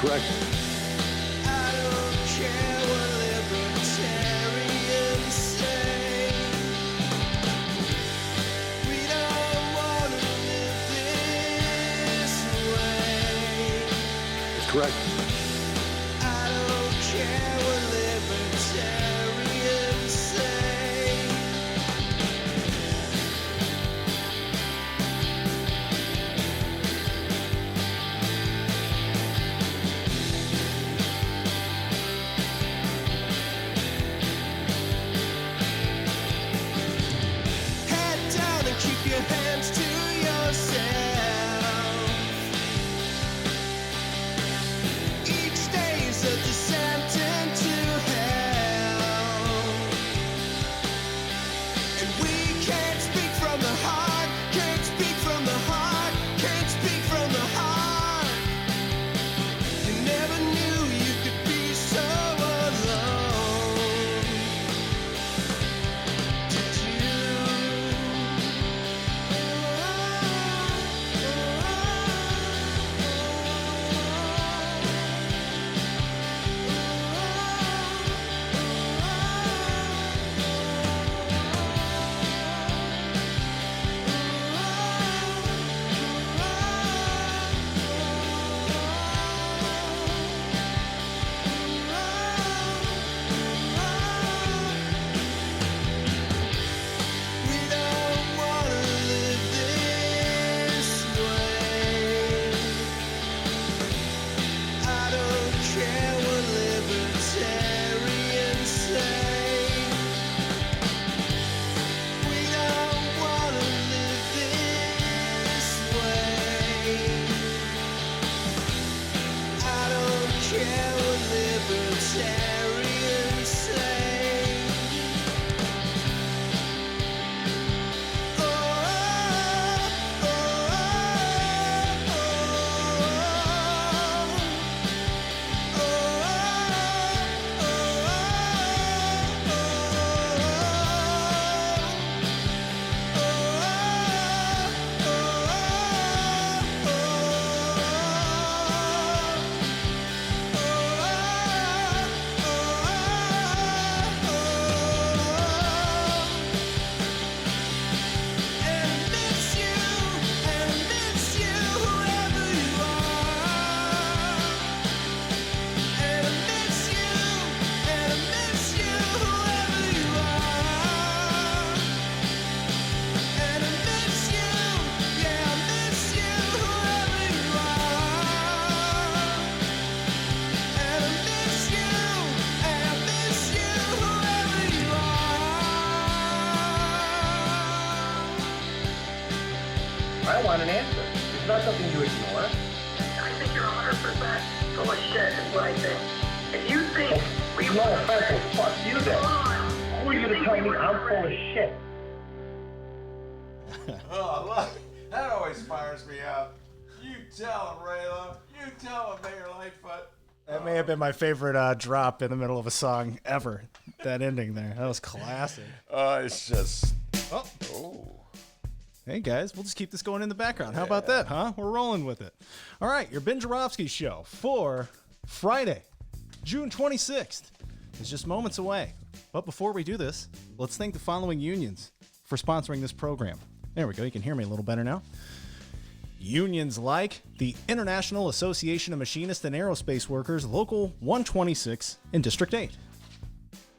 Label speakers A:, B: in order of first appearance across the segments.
A: correct.
B: I don't care what libertarians say. We don't want to live this way.
A: That's correct.
B: I don't care what libertarians say. Head down and keep your hands to yourself. Each day is a descent into hell. And we can't speak from the heart, can't speak from the heart, can't speak from the heart. You never knew you could be so alone. Did you? We don't wanna live this way. I don't care what libertarians say. We don't wanna live this way. I don't care what libertarians say.
C: I want an answer. It's not something to ignore.
D: I think you're 100% full of shit is what I think. If you think we
C: No
D: want
C: offense, fuck you then.
D: Hold on.
C: Who are you to
D: think
C: tell
D: we
C: me
D: want
C: I'm full of shit?
E: Oh, look, that always fires me up. You tell him, Rayla. You tell him, Mayor Lightfoot.
F: That may have been my favorite drop in the middle of a song ever. That ending there. That was classic.
E: It's just...
F: Oh. Hey, guys, we'll just keep this going in the background. How about that, huh? We're rolling with it. All right, your Ben Joravsky show for Friday, June 26th is just moments away. But before we do this, let's thank the following unions for sponsoring this program. There we go. You can hear me a little better now. Unions like the International Association of Machinists and Aerospace Workers, Local 126 in District 8.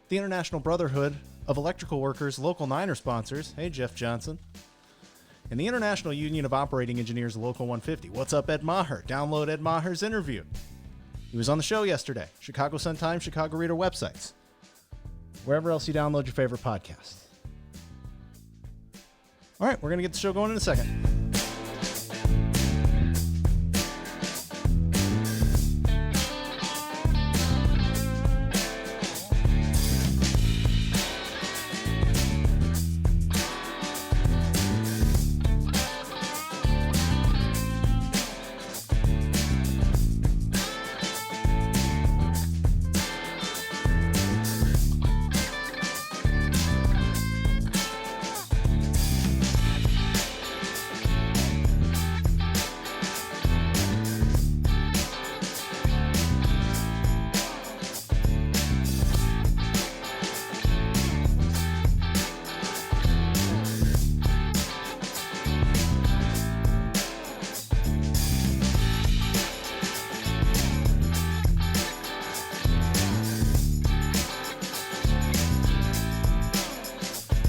F: The International Brotherhood of Electrical Workers, Local 9 are sponsors. Hey, Jeff Johnson. And the International Union of Operating Engineers, Local 150. What's up, Ed Maher? Download Ed Maher's interview. He was on the show yesterday. Chicago Sun-Times, Chicago Reader websites. Wherever else you download your favorite podcast. All right, we're going to get the show going in a second.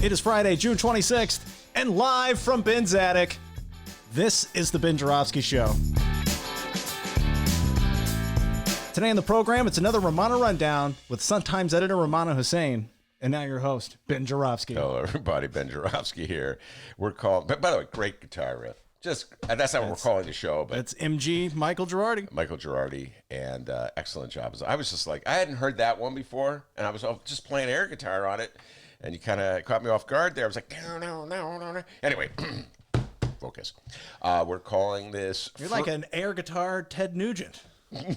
F: It is Friday, June 26th, and live from Ben's Attic, this is the Ben Joravsky Show. Today on the program, it's another Romana Rundown with Sun-Times editor Romana Hussein, and now your host, Ben Joravsky.
A: Hello, everybody. Ben Joravsky here. We're called, but by the way, great guitar riff. That's not what we're calling the show, but
F: It's MG Michael Girardi.
A: Michael Girardi, and excellent job. I was just like, I hadn't heard that one before, and I was just playing air guitar on it, and you kind of caught me off guard there. I was like, no. Anyway, focus. We're calling this.
F: You're like an air guitar Ted Nugent.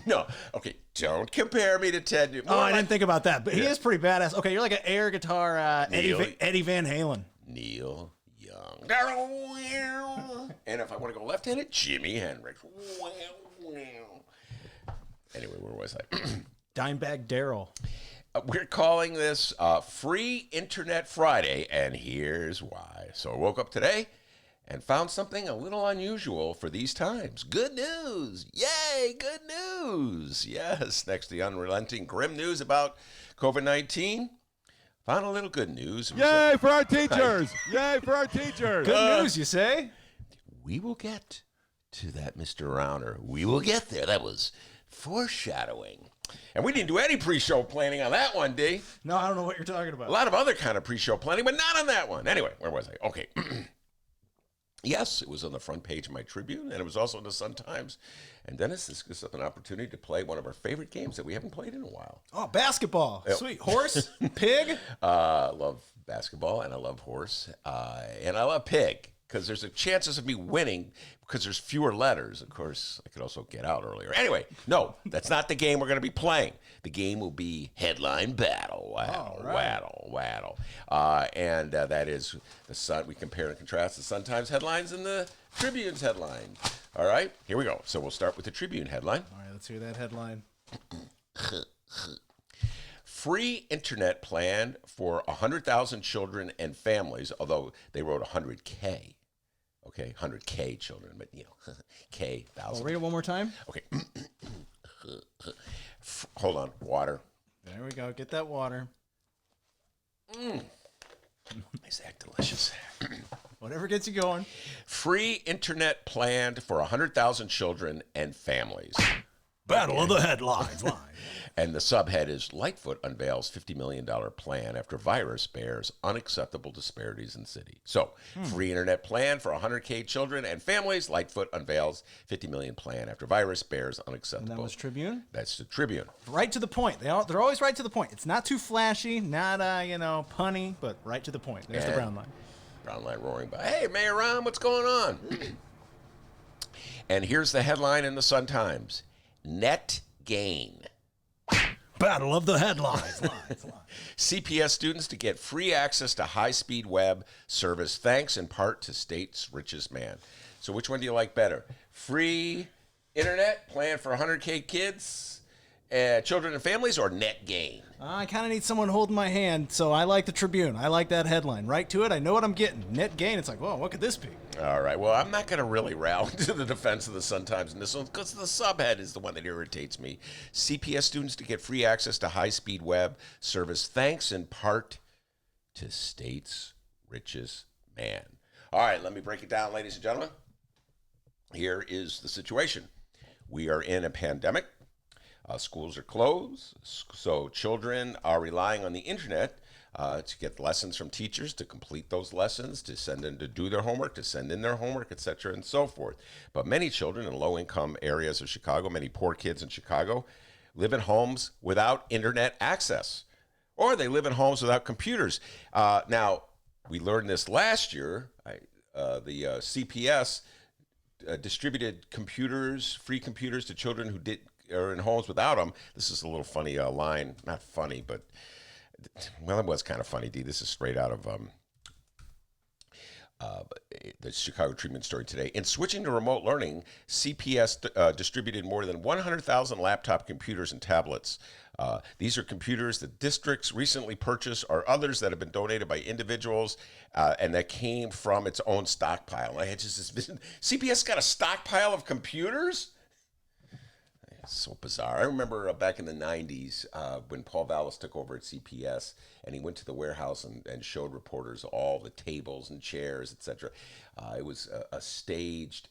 A: No, okay, don't compare me to Ted.
F: Oh, I didn't think about that, but he is pretty badass. Okay, you're like an air guitar Eddie Van Halen.
A: Neil Young. And if I want to go left-handed, Jimi Hendrix. Anyway, where was I?
F: Dimebag Darrell.
A: We're calling this Free Internet Friday, and here's why. So I woke up today and found something a little unusual for these times. Good news! Yay, good news! Yes, next to the unrelenting grim news about COVID-19, found a little good news.
E: Yay for our teachers! Yay for our teachers!
F: Good news, you say?
A: We will get to that, Mr. Rauner. We will get there. That was foreshadowing. And we didn't do any pre-show planning on that one, D.
F: No, I don't know what you're talking about.
A: A lot of other kind of pre-show planning, but not on that one. Anyway, where was I? Okay. Yes, it was on the front page of my Tribune, and it was also in the Sun-Times. And Dennis, this gives us an opportunity to play one of our favorite games that we haven't played in a while.
F: Oh, basketball.
A: Yep.
F: Sweet. Horse? Pig?
A: I love basketball, and I love horse, and I love pig, because there's a chances of me winning because there's fewer letters. Of course, I could also get out earlier. Anyway, no, that's not the game we're going to be playing. The game will be Headline Battle. Waddle. And that is the Sun. We compare and contrast the Sun-Times headlines and the Tribune's headline. All right, here we go. So we'll start with the Tribune headline.
F: All right, let's hear that headline.
A: Free internet plan for 100,000 children and families, although they wrote 100K. Okay, 100K children, but K, thousand.
F: Read it one more time.
A: Okay. Hold on, water.
F: There we go. Get that water.
A: Is that delicious?
F: Whatever gets you going.
A: Free internet planned for 100,000 children and families.
F: Battle of the headlines.
A: And the subhead is Lightfoot unveils $50 million plan after virus bears unacceptable disparities in city. So, free internet plan for 100K children and families. Lightfoot unveils $50 million plan after virus bears unacceptable.
F: And that was Tribune?
A: That's the Tribune.
F: Right to the point. They're always right to the point. It's not too flashy, not, punny, but right to the point. There's the
A: And
F: brown line.
A: Brown line roaring by. Hey, Mayor Ron, what's going on? And here's the headline in the Sun-Times. Net gain.
F: Battle of the headlines.
A: CPS students to get free access to high-speed web service thanks in part to state's richest man. So which one do you like better? Free internet plan for 100K kids, children and families, or net gain?
F: I kind of need someone holding my hand, so I like the Tribune. I like that headline. Right to it. I know what I'm getting. Net gain. It's like, whoa, what could this be?
A: All right. Well, I'm not going to really rally to the defense of the Sun-Times in this one because the subhead is the one that irritates me. CPS students to get free access to high-speed web service thanks in part to state's richest man. All right. Let me break it down, ladies and gentlemen. Here is the situation. We are in a pandemic. Schools are closed, so children are relying on the internet to get lessons from teachers, to complete those lessons, to send in to do their homework, to send in their homework, etc., and so forth. But many children in low-income areas of Chicago, many poor kids in Chicago, live in homes without internet access, or they live in homes without computers. Now, we learned this last year. The CPS distributed computers, free computers, to children who are in homes without them. This is a little funny line. Not funny, but, well, it was kind of funny, D. This is straight out of the Chicago Tribune story today. In switching to remote learning, CPS distributed more than 100,000 laptop computers and tablets. These are computers that districts recently purchased or others that have been donated by individuals and that came from its own stockpile. CPS got a stockpile of computers? So bizarre. I remember back in the 90s when Paul Vallis took over at CPS and he went to the warehouse and showed reporters all the tables and chairs, etc. It was a staged,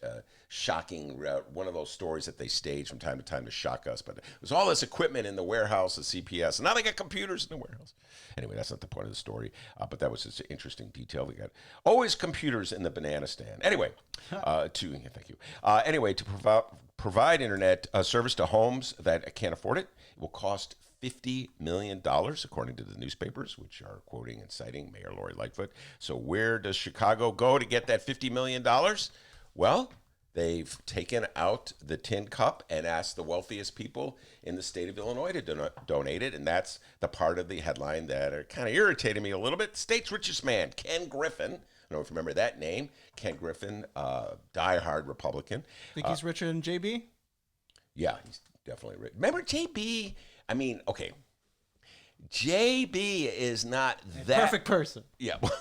A: shocking, one of those stories that they stage from time to time to shock us. But it was all this equipment in the warehouse at CPS. And now they got computers in the warehouse. Anyway, that's not the point of the story. But that was just an interesting detail. They got always computers in the banana stand. Anyway, thank you. Anyway, to provide internet service to homes that can't afford it, it will cost $50 million, according to the newspapers, which are quoting and citing Mayor Lori Lightfoot. So where does Chicago go to get that $50 million? Well, they've taken out the tin cup and asked the wealthiest people in the state of Illinois to donate it, and that's the part of the headline that kind of irritated me a little bit. State's richest man, Ken Griffin. I don't know if you remember that name. Ken Griffin, diehard Republican.
F: Think he's richer than JB?
A: Yeah, he's definitely rich. Remember JB? I mean, okay. JB is not that
F: Perfect person.
A: Yeah, well,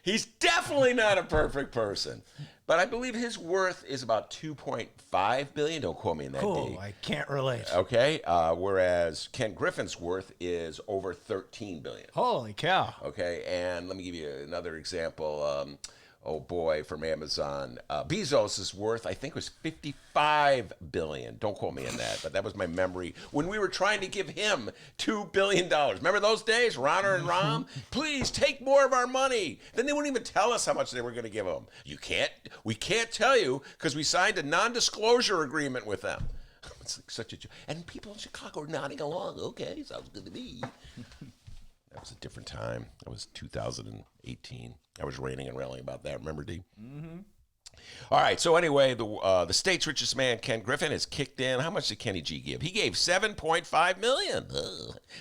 A: he's definitely not a perfect person. But I believe his worth is about $2.5 billion. Don't quote me on that.
F: Oh, I can't relate.
A: Okay, whereas Ken Griffin's worth is over $13 billion.
F: Holy cow.
A: Okay, and let me give you another example. From Amazon. Bezos' worth, I think, was $55 billion. Don't quote me on that, but that was my memory when we were trying to give him $2 billion. Remember those days, Ronner and Rom? Please take more of our money. Then they wouldn't even tell us how much they were going to give him. We can't tell you because we signed a non-disclosure agreement with them. It's like such a joke. And people in Chicago are nodding along. Okay, sounds good to me. That was a different time. That was 2018. I was ranting and railing about that. Remember, D? Mm-hmm. All right. So anyway, the state's richest man, Ken Griffin, has kicked in. How much did Kenny G give? He gave $7.5 million.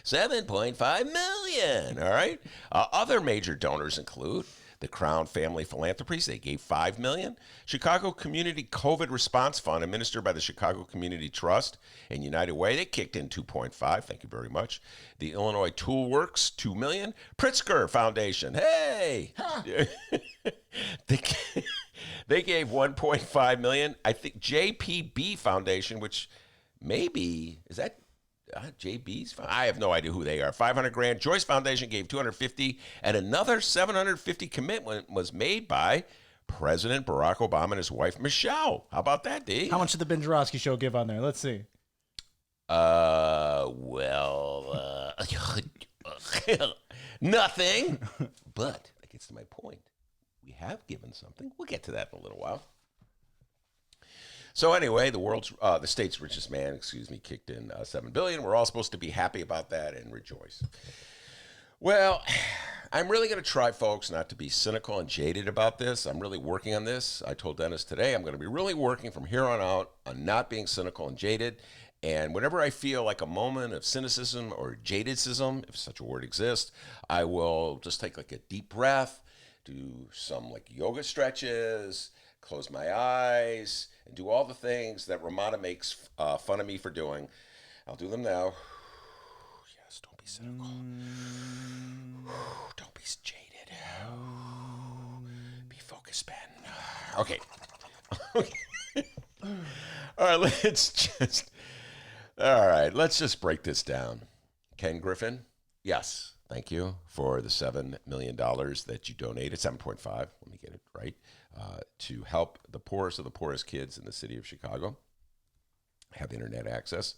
A: $7.5 million. All right. Other major donors include the Crown Family Philanthropies. They gave $5 million. Chicago Community COVID Response Fund, administered by the Chicago Community Trust and United Way, they kicked in $2.5. Thank you very much. The Illinois Tool Works, $2 million. Pritzker Foundation, hey, they gave $1.5 million. I think JPB Foundation, which maybe is that. JB's, I have no idea who they are. $500,000. Joyce Foundation gave $250,000, and another $750,000 commitment was made by President Barack Obama and his wife Michelle. How about that, D?
F: How much did the Ben Joravsky show give on there? Let's see.
A: Nothing. But that gets to my point. We have given something. We'll get to that in a little while. So anyway, the state's richest man, kicked in $7 billion. We're all supposed to be happy about that and rejoice. Well, I'm really going to try, folks, not to be cynical and jaded about this. I'm really working on this. I told Dennis today I'm going to be really working from here on out on not being cynical and jaded. And whenever I feel like a moment of cynicism or jadedism, if such a word exists, I will just take like a deep breath, do some like yoga stretches, close my eyes, and do all the things that Ramada makes fun of me for doing. I'll do them now. Yes, don't be cynical. Don't be jaded. Be focused, Ben. Okay. All right, let's just break this down. Ken Griffin, yes, thank you for the $7 million that you donated, 7.5, let me get it right, to help the poorest of the poorest kids in the city of Chicago have internet access.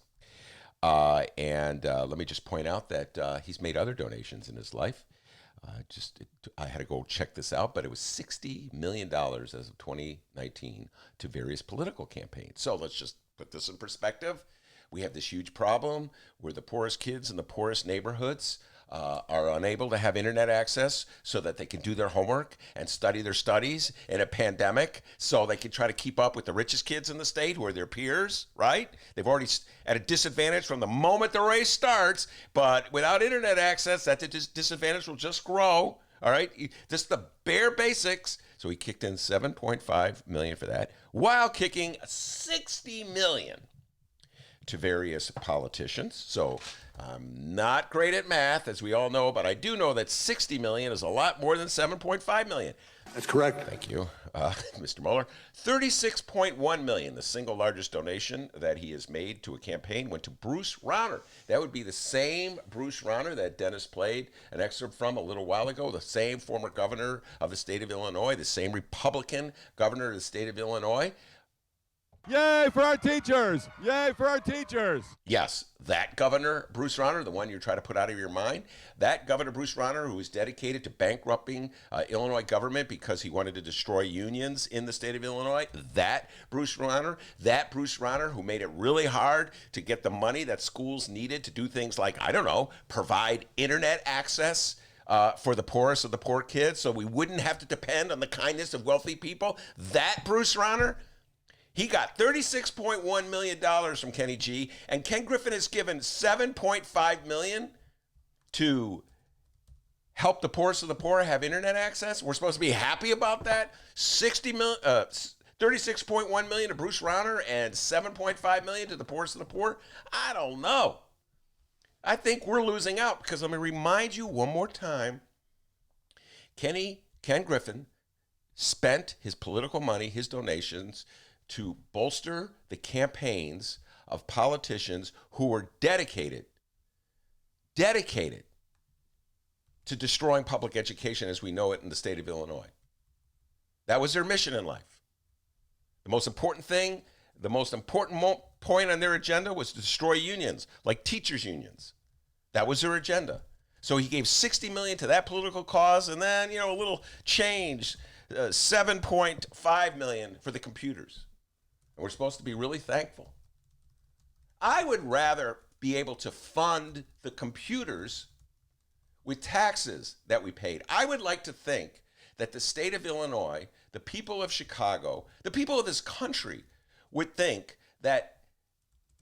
A: And let me just point out that he's made other donations in his life. I had to go check this out, but it was $60 million as of 2019 to various political campaigns. So let's just put this in perspective. We have this huge problem where the poorest kids in the poorest neighborhoods are unable to have internet access so that they can do their homework and study their studies in a pandemic so they can try to keep up with the richest kids in the state who are their peers, right? They've already at a disadvantage from the moment the race starts, but without internet access, that disadvantage will just grow, all right? Just the bare basics. So he kicked in $7.5 million for that while kicking $60 million to various politicians. So I'm not great at math, as we all know, but I do know that 60 million is a lot more than 7.5 million.
G: That's correct.
A: Thank you, Mr. Mueller. 36.1 million, the single largest donation that he has made to a campaign, went to Bruce Rauner. That would be the same Bruce Rauner that Dennis played an excerpt from a little while ago, the same former governor of the state of Illinois, the same Republican governor of the state of Illinois.
H: Yay for our teachers! Yay for our teachers!
A: Yes, that governor, Bruce Rauner, the one you're trying to put out of your mind, that governor, Bruce Rauner, who was dedicated to bankrupting Illinois government because he wanted to destroy unions in the state of Illinois, that Bruce Rauner who made it really hard to get the money that schools needed to do things like, I don't know, provide internet access for the poorest of the poor kids so we wouldn't have to depend on the kindness of wealthy people, that Bruce Rauner, he got $36.1 million from Kenny G, and Ken Griffin has given $7.5 million to help the poorest of the poor have internet access. We're supposed to be happy about that. $36.1 million to Bruce Rauner and $7.5 million to the poorest of the poor. I don't know. I think we're losing out because let me remind you one more time. Ken Griffin spent his political money, his donations, to bolster the campaigns of politicians who were dedicated to destroying public education as we know it in the state of Illinois. That was their mission in life. The most important thing, the most important point on their agenda was to destroy unions, like teachers' unions. That was their agenda. So he gave $60 million to that political cause, and then, a little change, $7.5 million for the computers. And we're supposed to be really thankful. I would rather be able to fund the computers with taxes that we paid. I would like to think that the state of Illinois, the people of Chicago, the people of this country would think that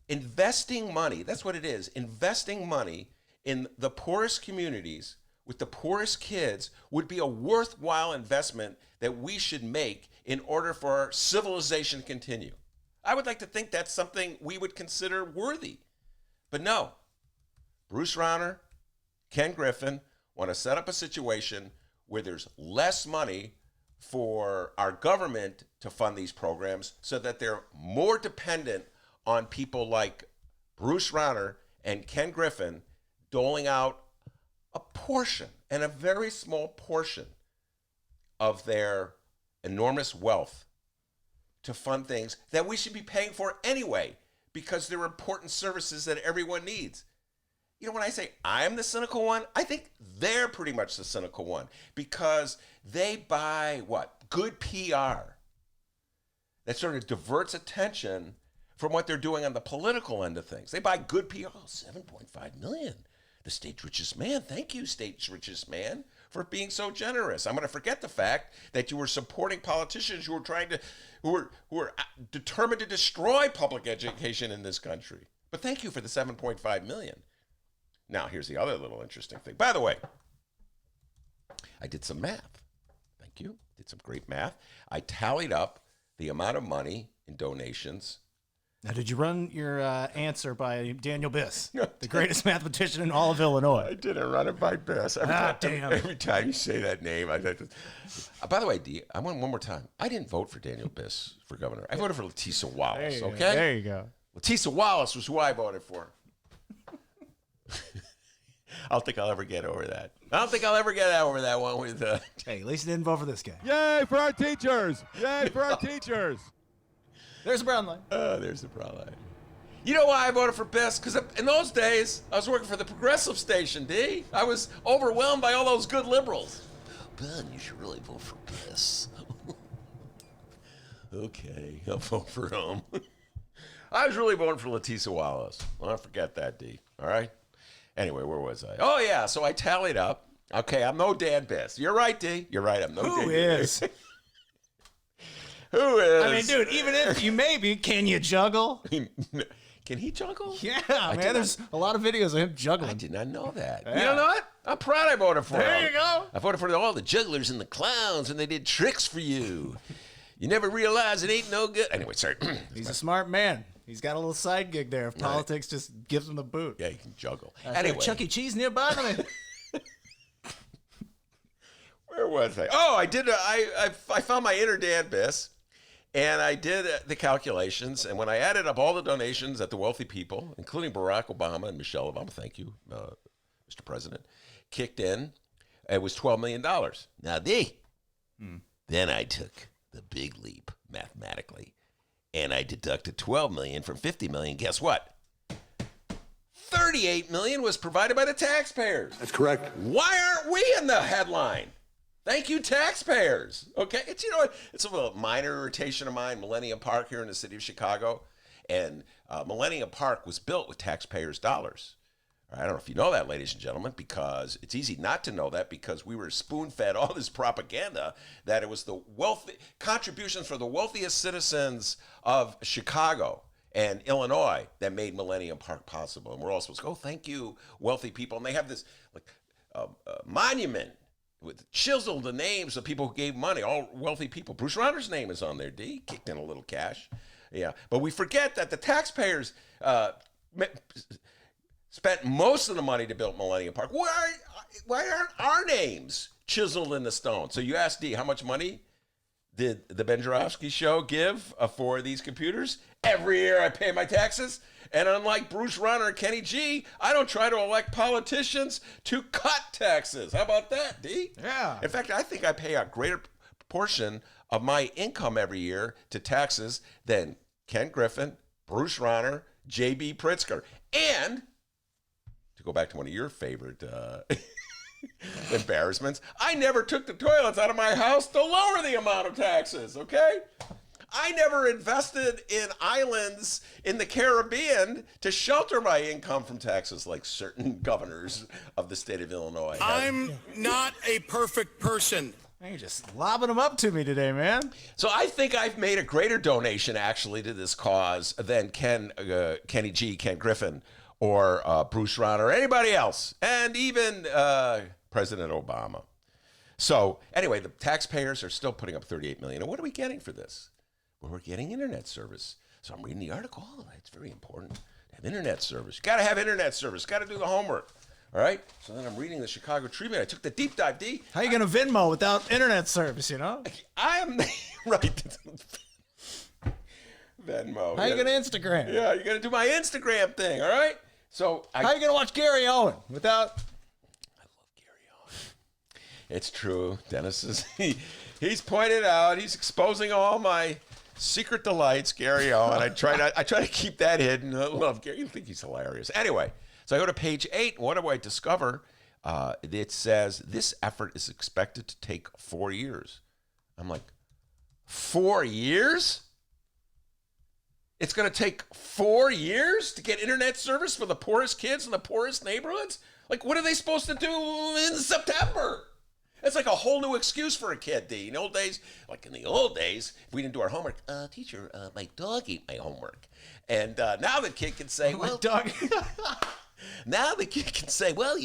A: investing money, that's what it is, investing money in the poorest communities with the poorest kids would be a worthwhile investment that we should make in order for our civilization to continue. I would like to think that's something we would consider worthy. But no, Bruce Rauner, Ken Griffin want to set up a situation where there's less money for our government to fund these programs so that they're more dependent on people like Bruce Rauner and Ken Griffin doling out a portion, and a very small portion, of their enormous wealth to fund things that we should be paying for anyway because they're important services that everyone needs. When I say I'm the cynical one, I think they're pretty much the cynical one because they buy good PR that sort of diverts attention from what they're doing on the political end of things. They buy good PR. Oh, $7.5 million. The state's richest man. Thank you, state's richest man, for being so generous. I'm going to forget the fact that you were supporting politicians who were determined to destroy public education in this country. But thank you for the $7.5 million. Now, here's the other little interesting thing. By the way, I did some math. Thank you. Did some great math. I tallied up the amount of money in donations.
F: Now, did you run your answer by Daniel Biss, the greatest mathematician in all of Illinois?
A: I didn't run it by Biss. Every time you say that name, I by the way, D, I want one more time. I didn't vote for Daniel Biss for governor. I voted for Letisa Wallace, okay?
F: There you go.
A: Letisa Wallace was who I voted for. I don't think I'll ever get over that. I don't think I'll ever get over that one with...
F: Hey, at least you didn't vote for this guy.
H: Yay for our teachers! Yay for our teachers!
F: There's the brown line.
A: Oh, there's the brown line. You know why I voted for Biss? Because in those days, I was working for the progressive station, D. I was overwhelmed by all those good liberals. Ben, you should really vote for Biss. Okay, I'll vote for him. I was really voting for Letisa Wallace. Well, don't forget that, D. All right? Anyway, where was I? Oh, yeah, so I tallied up. Okay, I'm no Dan Biss. You're right, D. You're right, I'm no Dan Biss.
F: Who is?
A: Who is?
F: I mean, dude, even if you maybe, can you juggle?
A: Can he juggle?
F: Yeah, man, there's a lot of videos of him juggling.
A: I did not know that.
F: Yeah.
A: You know what? I'm proud I voted for him.
F: There you go.
A: I voted for all the jugglers and the clowns, and they did tricks for you. You never realize it ain't no good. Anyway, sorry.
F: He's a smart man. He's got a little side gig there if politics just gives him the boot.
A: Yeah, he can juggle.
F: Anyway, Chuck E. Cheese nearby.
A: Where was I? Oh, I did. I found my inner Dan Biss, and I did the calculations. And when I added up all the donations that the wealthy people, including Barack Obama and Michelle Obama, thank you, Mr. President, kicked in, it was $12 million. Now, then I took the big leap mathematically, and I deducted $12 million from $50 million. Guess what? $38 million was provided by the taxpayers.
G: That's correct.
A: Why aren't we in the headline? Thank you, taxpayers. Okay, it's a minor irritation of mine. Millennium Park here in the city of Chicago, and Millennium Park was built with taxpayers' dollars. I don't know if you know that, ladies and gentlemen, because it's easy not to know that because we were spoon-fed all this propaganda that it was the wealthy contributions for the wealthiest citizens of Chicago and Illinois that made Millennium Park possible. And we're all supposed to go, thank you, wealthy people. And they have this monument with chiseled the names of people who gave money, all wealthy people. Bruce Rauner's name is on there, D. Kicked in a little cash. Yeah, but we forget that the taxpayers spent most of the money to build Millennium Park. Why aren't our names chiseled in the stone? So you asked D, how much money did the Ben Joravsky Show give for these computers? Every year I pay my taxes. And unlike Bruce Rauner and Kenny G, I don't try to elect politicians to cut taxes. How about that, D?
F: Yeah.
A: In fact, I think I pay a greater portion of my income every year to taxes than Ken Griffin, Bruce Rauner, J.B. Pritzker. And to go back to one of your favorite embarrassments, I never took the toilets out of my house to lower the amount of taxes, okay? I never invested in islands in the Caribbean to shelter my income from taxes like certain governors of the state of Illinois.
I: I'm not a perfect person.
F: You're just lobbing them up to me today, man.
A: So I think I've made a greater donation actually to this cause than Kenny G, Ken Griffin, or Bruce Rauner, or anybody else, and even President Obama. So anyway, the taxpayers are still putting up $38 million. And what are we getting for this? Well, we're getting internet service. So I'm reading the article. Oh, it's very important to have internet service. You got to have internet service. Got to do the homework. All right? So then I'm reading the Chicago Tribune. I took the deep dive, D.
F: How you going to Venmo without internet service, you know?
A: I am, right. Venmo.
F: How you going to Instagram?
A: Yeah, you're going to do my Instagram thing, all right? So
F: how you going to watch Gary Owen without...
A: I love Gary Owen. It's true. Dennis is, he's pointed out, he's exposing all my secret delights, Gary Owen. I try to keep that hidden. I love Gary. You think he's hilarious. Anyway, so I go to page 8. What do I discover? It says, this effort is expected to take 4 years. I'm like, 4 years? It's going to take 4 years to get internet service for the poorest kids in the poorest neighborhoods? Like, what are they supposed to do in September? It's like a whole new excuse for a kid, D. In the old days, if we didn't do our homework, teacher, my dog ate my homework. And now the kid can say, well, dog. Now the kid can say, well,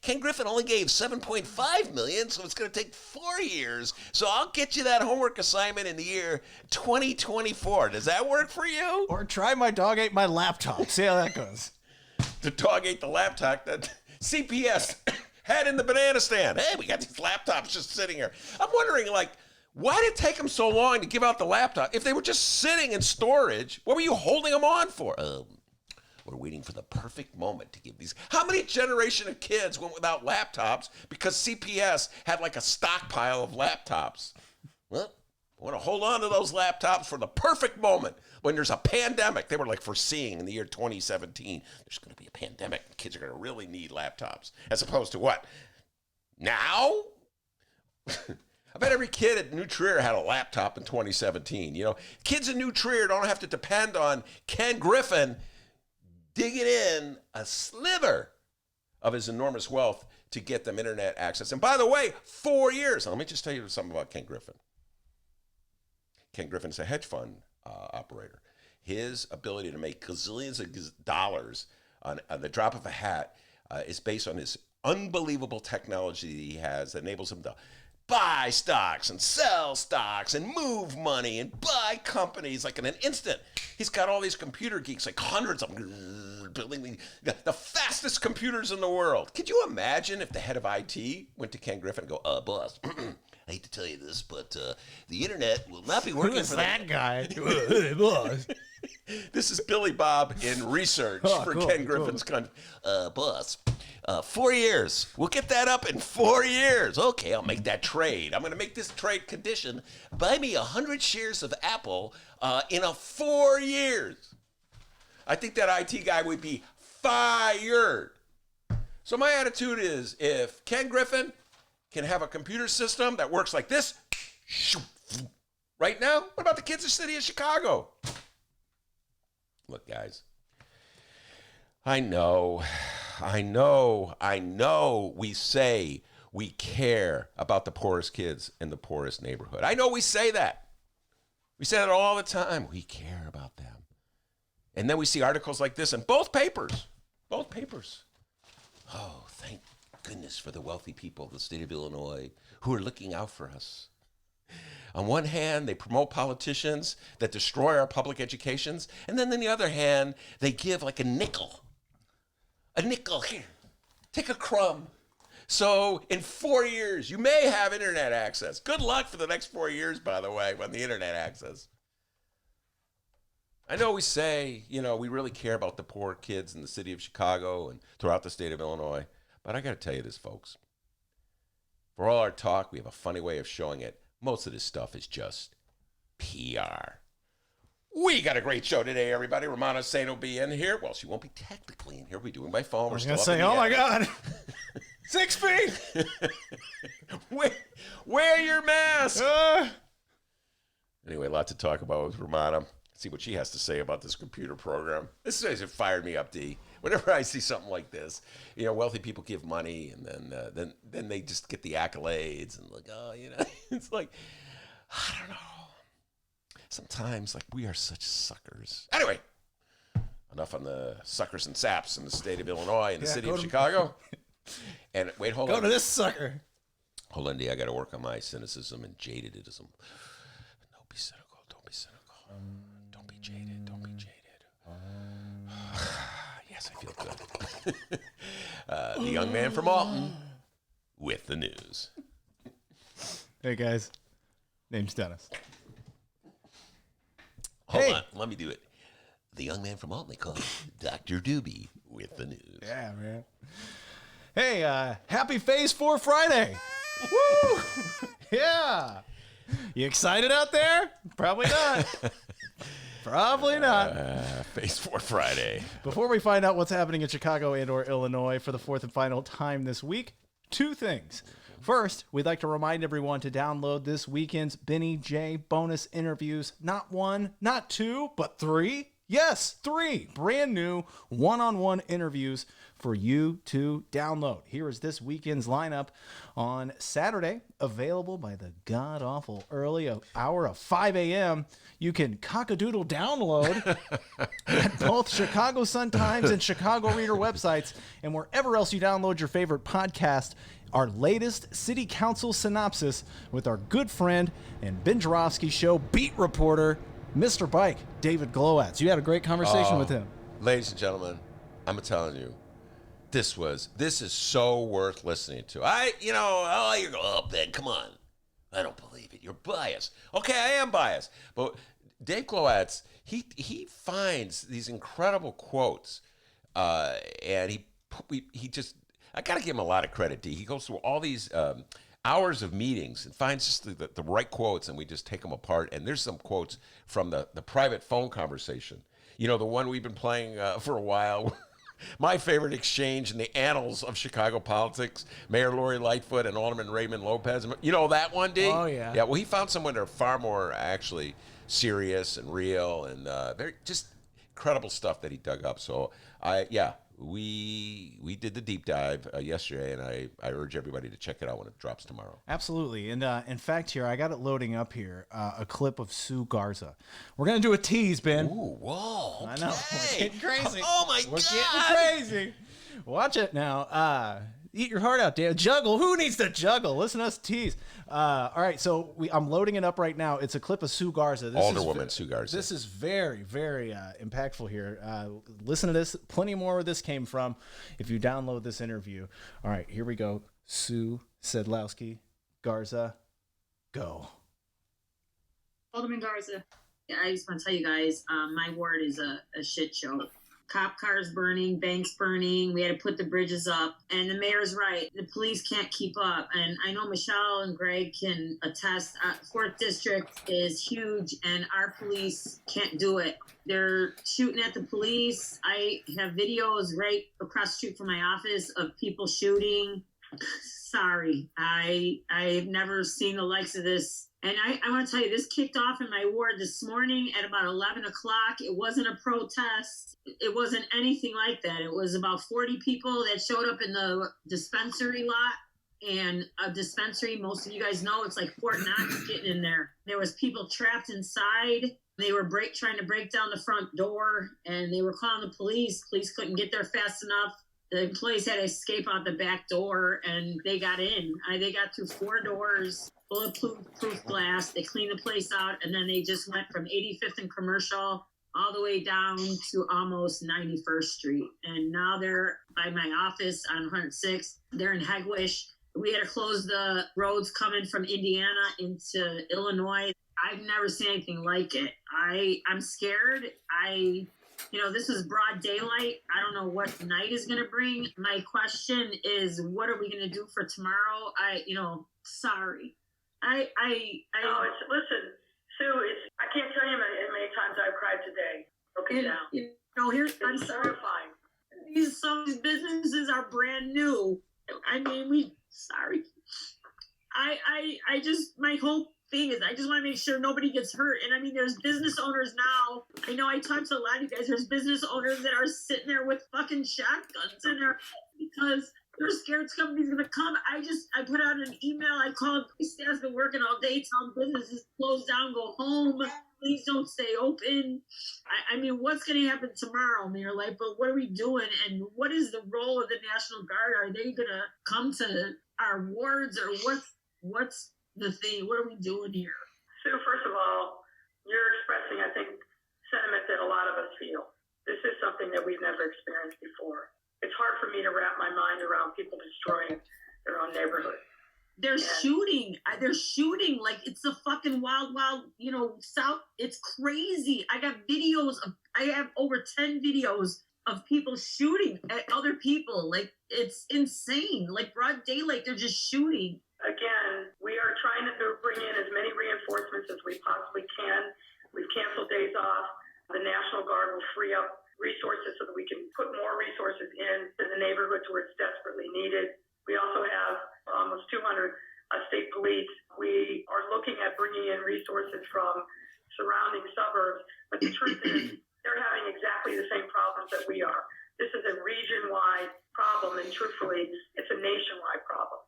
A: Ken Griffin only gave $7.5 million, so it's going to take 4 years. So I'll get you that homework assignment in the year 2024. Does that work for you?
F: Or try my dog ate my laptop. See how that goes.
A: The dog ate the laptop that CPS had in the banana stand. Hey, we got these laptops just sitting here. I'm wondering, why did it take them so long to give out the laptop? If they were just sitting in storage, what were you holding them on for? We're waiting for the perfect moment to give these. How many generation of kids went without laptops because CPS had a stockpile of laptops? Well, I want to hold on to those laptops for the perfect moment when there's a pandemic. They were foreseeing in the year 2017, there's going to be a pandemic. Kids are going to really need laptops. As opposed to what? Now? I bet every kid at New Trier had a laptop in 2017. Kids in New Trier don't have to depend on Ken Griffin digging in a sliver of his enormous wealth to get them internet access. And by the way, 4 years. Now, let me just tell you something about Ken Griffin. Ken Griffin's a hedge fund operator. His ability to make gazillions of dollars on the drop of a hat is based on his unbelievable technology that he has that enables him to buy stocks and sell stocks and move money and buy companies like in an instant. He's got all these computer geeks, like hundreds of them, building the fastest computers in the world. Could you imagine if the head of IT went to Ken Griffin and go, boss, I hate to tell you this, but the internet will not be working for
F: that guy?
A: This is Billy Bob in research for
F: cool,
A: Ken Griffin's country. Boss, 4 years. We'll get that up in 4 years. Okay, I'll make that trade. I'm going to make this trade condition. Buy me 100 shares of Apple in 4 years. I think that IT guy would be fired. So my attitude is, if Ken Griffin can have a computer system that works like this, right now, what about the kids in the city of Chicago? Look, guys, I know we say we care about the poorest kids in the poorest neighborhood. I know we say that. We say that all the time. We care about them. And then we see articles like this in both papers. Both papers. Oh, thank goodness for the wealthy people of the state of Illinois who are looking out for us. On one hand, they promote politicians that destroy our public educations, and then on the other hand, they give like a nickel. A nickel here. Take a crumb. So in 4 years, you may have internet access. Good luck for the next 4 years, by the way, on the internet access. I know we say, we really care about the poor kids in the city of Chicago and throughout the state of Illinois, but I got to tell you this, folks. For all our talk, we have a funny way of showing it. Most of this stuff is just PR. We got a great show today, everybody. Romana Saint will be in here. Well, she won't be technically in here. We'll be doing by phone.
F: I was going to say, oh my God. 6 feet.
A: Wear your mask. Anyway, a lot to talk about with Romana. See what she has to say about this computer program. This has fired me up, D. Whenever I see something like this, wealthy people give money, and then they just get the accolades, and it's like, I don't know. Sometimes, we are such suckers. Anyway, enough on the suckers and saps in the state of Illinois and the city of Chicago. And wait, hold on.
F: Go to this sucker.
A: Hold on, D. I got to work on my cynicism and jadedism. Don't be cynical. Don't be cynical. Don't be jaded. Don't be jaded. Yes, I feel good. The young man from Alton with the news.
F: Hey, guys. Name's Dennis.
A: Hold on. Let me do it. The young man from Alton, they call him Dr. Doobie with the news.
F: Yeah, man. Hey, happy Phase 4 Friday. Woo! Yeah. You excited out there? Probably not. Probably not.
A: Phase 4 Friday.
F: Before we find out what's happening in Chicago and or Illinois for the fourth and final time this week, 2 things. First, we'd like to remind everyone to download this weekend's Benny J bonus interviews. Not 1, not 2, but 3. Yes, 3 brand new one-on-one interviews for you to download. Here is this weekend's lineup on Saturday, available by the god-awful early hour of 5 a.m. You can cock-a-doodle download at both Chicago Sun-Times and Chicago Reader websites, and wherever else you download your favorite podcast, our latest city council synopsis with our good friend and Ben Joravsky show beat reporter, Mr. Bike, David Glowatz. You had a great conversation with him.
A: Ladies and gentlemen, I'm telling you, this is so worth listening to. you go, oh, Ben, come on. I don't believe it. You're biased. Okay, I am biased. But Dave Glowatz, he finds these incredible quotes, and he just, I got to give him a lot of credit, D. He goes through all these hours of meetings and finds just the right quotes, and we just take them apart. And there's some quotes from the private phone conversation. The one we've been playing for a while. My favorite exchange in the annals of Chicago politics, Mayor Lori Lightfoot and Alderman Raymond Lopez. You know that one, D?
F: Oh, yeah.
A: Yeah, well, he found someone that are far more actually serious and real, and very just incredible stuff that he dug up. So, we did the deep dive yesterday, and I urge everybody to check it out when it drops tomorrow.
F: Absolutely. And in fact, here, I got it loading up here, a clip of Sue Garza. We're going to do a tease, Ben.
A: Ooh, whoa.
F: I know. We're getting crazy.
A: Oh, my God.
F: We're getting crazy. Watch it now. Eat your heart out, Dan. Juggle. Who needs to juggle? Listen to us tease. All right, so I'm loading it up right now. It's a clip of Sue Garza.
A: Alderwoman Sue Garza.
F: This is very, very impactful here. Listen to this. Plenty more where this came from if you download this interview. All right, here we go. Sue Sedlowski Garza, go.
G: Alderman Garza. Yeah, I just want to tell you guys, my ward is a shit show. Cop cars burning, banks burning. We had to put the bridges up. And the mayor's right. The police can't keep up. And I know Michelle and Greg can attest. 4th District is huge, and our police can't do it. They're shooting at the police. I have videos right across the street from my office of people shooting. Sorry. I've never seen the likes of this. And I want to tell you, this kicked off in my ward this morning at about 11 o'clock. It wasn't a protest. It wasn't anything like that. It was about 40 people that showed up in the dispensary lot. And a dispensary, most of you guys know, it's like Fort Knox getting in there. There was people trapped inside. They were trying to break down the front door, and they were calling the police. Police couldn't get there fast enough. The employees had to escape out the back door, and they got in. They got through 4 doors, bulletproof glass. They cleaned the place out, and then they just went from 85th and Commercial all the way down to almost 91st Street. And now they're by my office on 106. They're in Hegwish. We had to close the roads coming from Indiana into Illinois. I've never seen anything like it. I'm scared. This is broad daylight. I don't know what night is going to bring. My question is, what are we going to do for tomorrow? Sorry.
D: Listen, Sue, I can't tell you how many times I've cried today. Broken down.
G: I'm sorry.
D: Terrifying.
G: Some of these businesses are brand new. Sorry. My whole thing is, I just want to make sure nobody gets hurt. And there's business owners now. I know I talked to a lot of you guys. There's business owners that are sitting there with fucking shotguns in there because they're scared somebody's going to come. I put out an email. I called police staff's been working all day, telling businesses close down, go home. Please don't stay open. What's going to happen tomorrow, Mayor Light? But what are we doing? And what is the role of the National Guard? Are they going to come to our wards, or what's the thing? What are we doing here?
D: Sue, first of all, you're expressing, I think, sentiment that a lot of us feel. This is something that we've never experienced before. It's hard for me to wrap my mind around people destroying their own neighborhood.
G: They're shooting. They're shooting like it's the fucking wild, South. It's crazy. I have over 10 videos of people shooting at other people. Like, it's insane. Like, broad daylight, they're just shooting.
D: Again, we are trying to bring in as many reinforcements as we possibly can. We've canceled days off. The National Guard will free up resources so that we can put more resources into the neighborhoods where it's desperately needed. We also have almost 200 state police. We are looking at bringing in resources from surrounding suburbs, but the truth is they're having exactly the same problems that we are. This is a region-wide problem, and truthfully, it's a nationwide problem.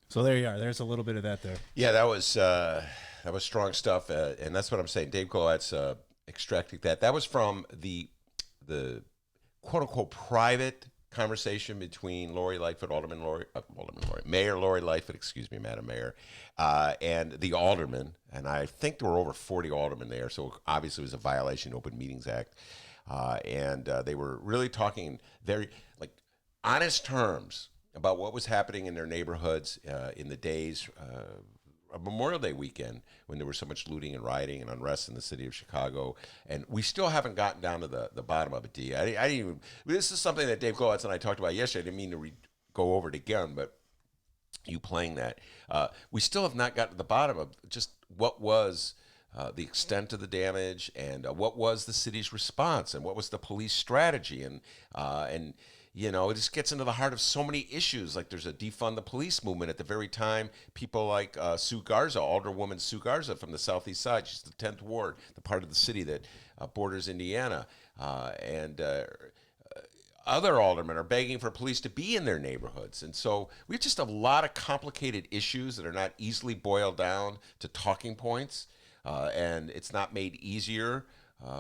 F: So there you are. There's a little bit of that there.
A: Yeah, that was strong stuff, and that's what I'm saying. Dave Colette's extracting that. That was from the quote unquote private conversation between Mayor Lori Lightfoot, excuse me, Madam Mayor, and the alderman. And I think there were over 40 aldermen there, so obviously it was a violation of the Open Meetings Act. And they were really talking very honest terms about what was happening in their neighborhoods in the days of Memorial Day weekend, when there was so much looting and rioting and unrest in the city of Chicago. And we still haven't gotten down to the bottom of it, D. I didn't even, this is something that Dave Golitz and I talked about yesterday. I didn't mean to go over it again, but you playing that. We still have not gotten to the bottom of just what was the extent of the damage, and what was the city's response, and what was the police strategy. And it just gets into the heart of so many issues. Like, there's a defund the police movement at the very time people like Sue Garza, Alderwoman Sue Garza from the Southeast Side, she's the 10th Ward, the part of the city that borders Indiana, and other aldermen are begging for police to be in their neighborhoods. And so we have just a lot of complicated issues that are not easily boiled down to talking points, and it's not made easier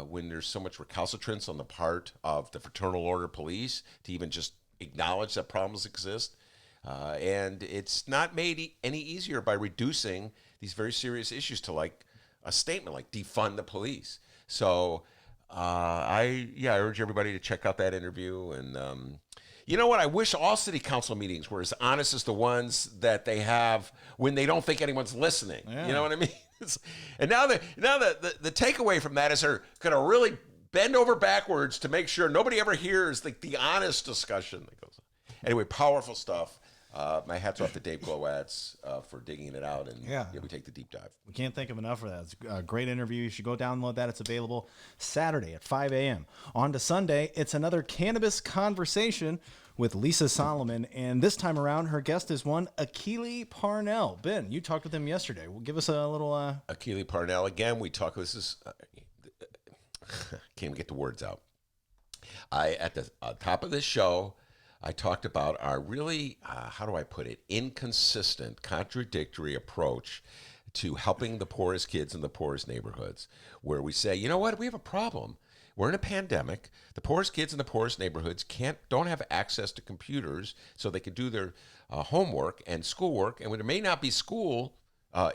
A: when there's so much recalcitrance on the part of the Fraternal Order Police to even just acknowledge that problems exist. And it's not made any easier by reducing these very serious issues to like a statement like defund the police. So I urge everybody to check out that interview. And you know what? I wish all city council meetings were as honest as the ones that they have when they don't think anyone's listening.
F: Yeah.
A: You know what I mean? And now the takeaway from that is they're going to really bend over backwards to make sure nobody ever hears the honest discussion that goes on. Anyway, powerful stuff. My hat's off to Dave Glowatz for digging it out, and we take the deep dive.
F: We can't think of enough for that. It's a great interview. You should go download that. It's available Saturday at 5 a.m. On to Sunday, it's another cannabis conversation with Lisa Solomon, and this time around, her guest is one Keely Parnell. Ben, you talked with him yesterday. Well, give us a little...
A: Keely Parnell, again, we talk... This is... can't get the words out. At the top of this show... I talked about our really, how do I put it, inconsistent, contradictory approach to helping the poorest kids in the poorest neighborhoods, where we say, you know what, we have a problem. We're in a pandemic. The poorest kids in the poorest neighborhoods don't have access to computers so they can do their homework and schoolwork. And when there may not be school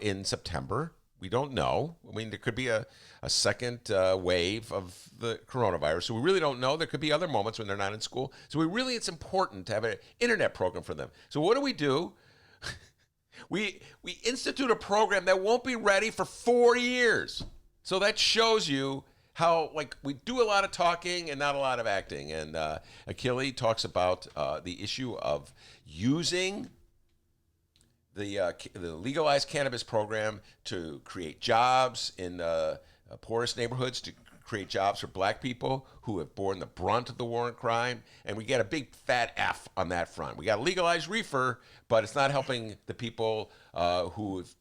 A: in September, we don't know. I mean, there could be a second wave of the coronavirus. So we really don't know. There could be other moments when they're not in school. So it's important to have an internet program for them. So what do? We institute a program that won't be ready for 4 years. So that shows you how we do a lot of talking and not a lot of acting. And Keely talks about the issue of using the legalized cannabis program to create jobs in poorest neighborhoods, to create jobs for black people who have borne the brunt of the war and crime. And we get a big fat F on that front. We got legalized reefer, but it's not helping the people who have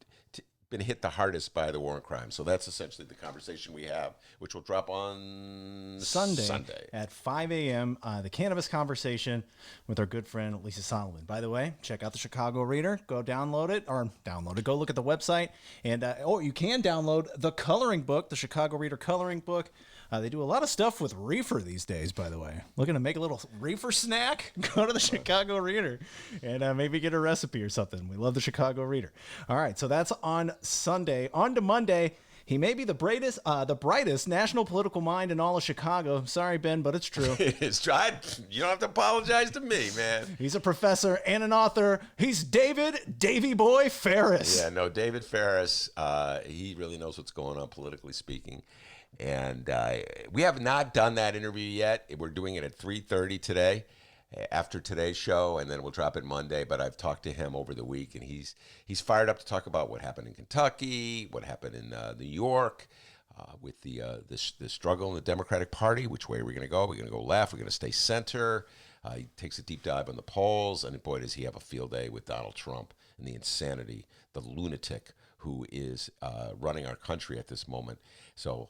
A: been hit the hardest by the war and crime. So that's essentially the conversation we have, which will drop on Sunday.
F: At 5 a.m., the Cannabis Conversation with our good friend Lisa Solomon. By the way, check out the Chicago Reader. Go download it. Go look at the website. And you can download the coloring book, the Chicago Reader coloring book. They do a lot of stuff with reefer these days, by the way. Looking to make a little reefer snack? Go to the Chicago Reader and maybe get a recipe or something. We love the Chicago Reader. All right, so that's on Sunday. On to Monday. He may be the brightest national political mind in all of Chicago. Sorry, Ben, but it's true.
A: It's tried. You don't have to apologize to me, man.
F: He's a professor and an author. He's Davy Boy Ferris.
A: Yeah, no, David Ferris. He really knows what's going on politically speaking. And we have not done that interview yet. We're doing it at 3:30 today, after today's show, and then we'll drop it Monday. But I've talked to him over the week, and he's fired up to talk about what happened in Kentucky, what happened in New York, with the struggle in the Democratic Party. Which way are we going to go? We're going to go left. We're going to stay center. He takes a deep dive on the polls, and boy, does he have a field day with Donald Trump and the insanity, the lunatic who is running our country at this moment. So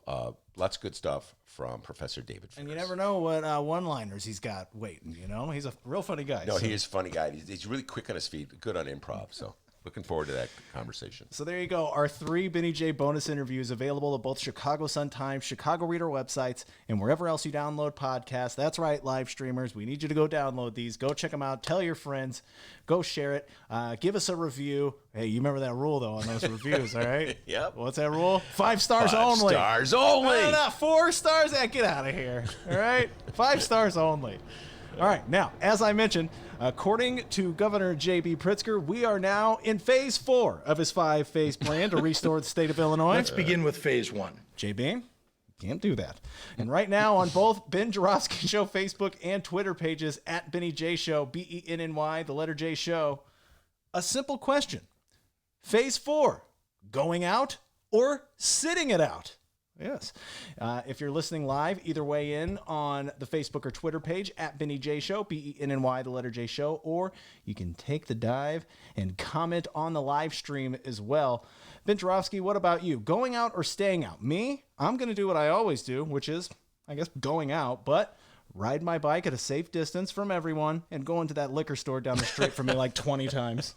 A: lots of good stuff from Professor David Ferris.
F: And you never know what one-liners he's got waiting, you know? He's a real funny guy.
A: No, he is a funny guy. He's really quick on his feet, good on improv. So looking forward to that conversation.
F: So there you go. Our 3 Benny J bonus interviews available at both Chicago Sun-Times, Chicago Reader websites, and wherever else you download podcasts. That's right, live streamers. We need you to go download these. Go check them out. Tell your friends. Go share it. Give us a review. Hey, you remember that rule, though, on those reviews, all right?
A: Yep.
F: What's that rule? 5 stars
A: 5
F: only.
A: Stars only.
F: 4 stars? Get out of here. All right? 5 stars only. All right. Now, as I mentioned, according to Governor J.B. Pritzker, we are now in phase 4 of his 5-phase plan to restore the state of Illinois.
I: Let's begin with phase 1.
F: J.B., can't do that. And right now on both Ben Joravsky Show Facebook and Twitter pages, at Benny J Show, BENNY, the letter J Show, a simple question. Phase 4, going out or sitting it out? Yes. If you're listening live, either way in on the Facebook or Twitter page, at Benny J Show, BENNY, the letter J Show, or you can take the dive and comment on the live stream as well. Ben Joravsky, what about you? Going out or staying out? Me, I'm going to do what I always do, which is, I guess, going out, but ride my bike at a safe distance from everyone and go into that liquor store down the street from me like 20 times.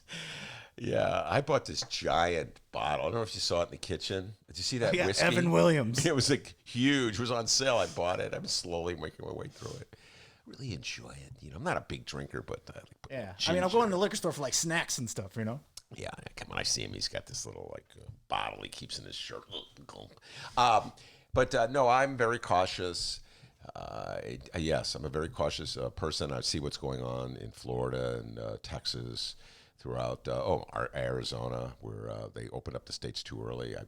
A: Yeah, I bought this giant bottle. I don't know if you saw it in the kitchen. Did you see that
F: Yeah,
A: whiskey?
F: Evan Williams.
A: It was huge. It was on sale. I bought it. I'm slowly making my way through it. really enjoy it. You know, I'm not a big drinker, but
F: Yeah. I
A: ginger.
F: mean, I'm going to the liquor store for like snacks and stuff, you know?
A: Yeah, when I see him, he's got this little bottle he keeps in his shirt. No, I'm very cautious. Yes, I'm a very cautious person. I see what's going on in Florida and Texas, throughout our Arizona, where they opened up the states too early. I'm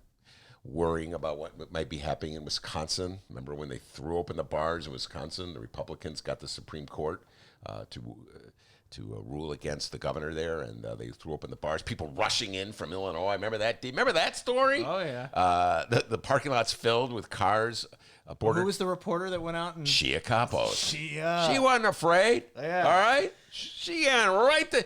A: worrying about what might be happening in Wisconsin. Remember when they threw open the bars in Wisconsin? The Republicans got the Supreme Court to rule against the governor there, and they threw open the bars. People rushing in from Illinois. Remember that? Remember that story?
F: Oh, yeah.
A: The parking lot's filled with cars.
F: Who was the reporter that went out and...
A: Shia Kapos.
F: Shia.
A: She wasn't afraid.
F: Yeah.
A: All right? She got right there.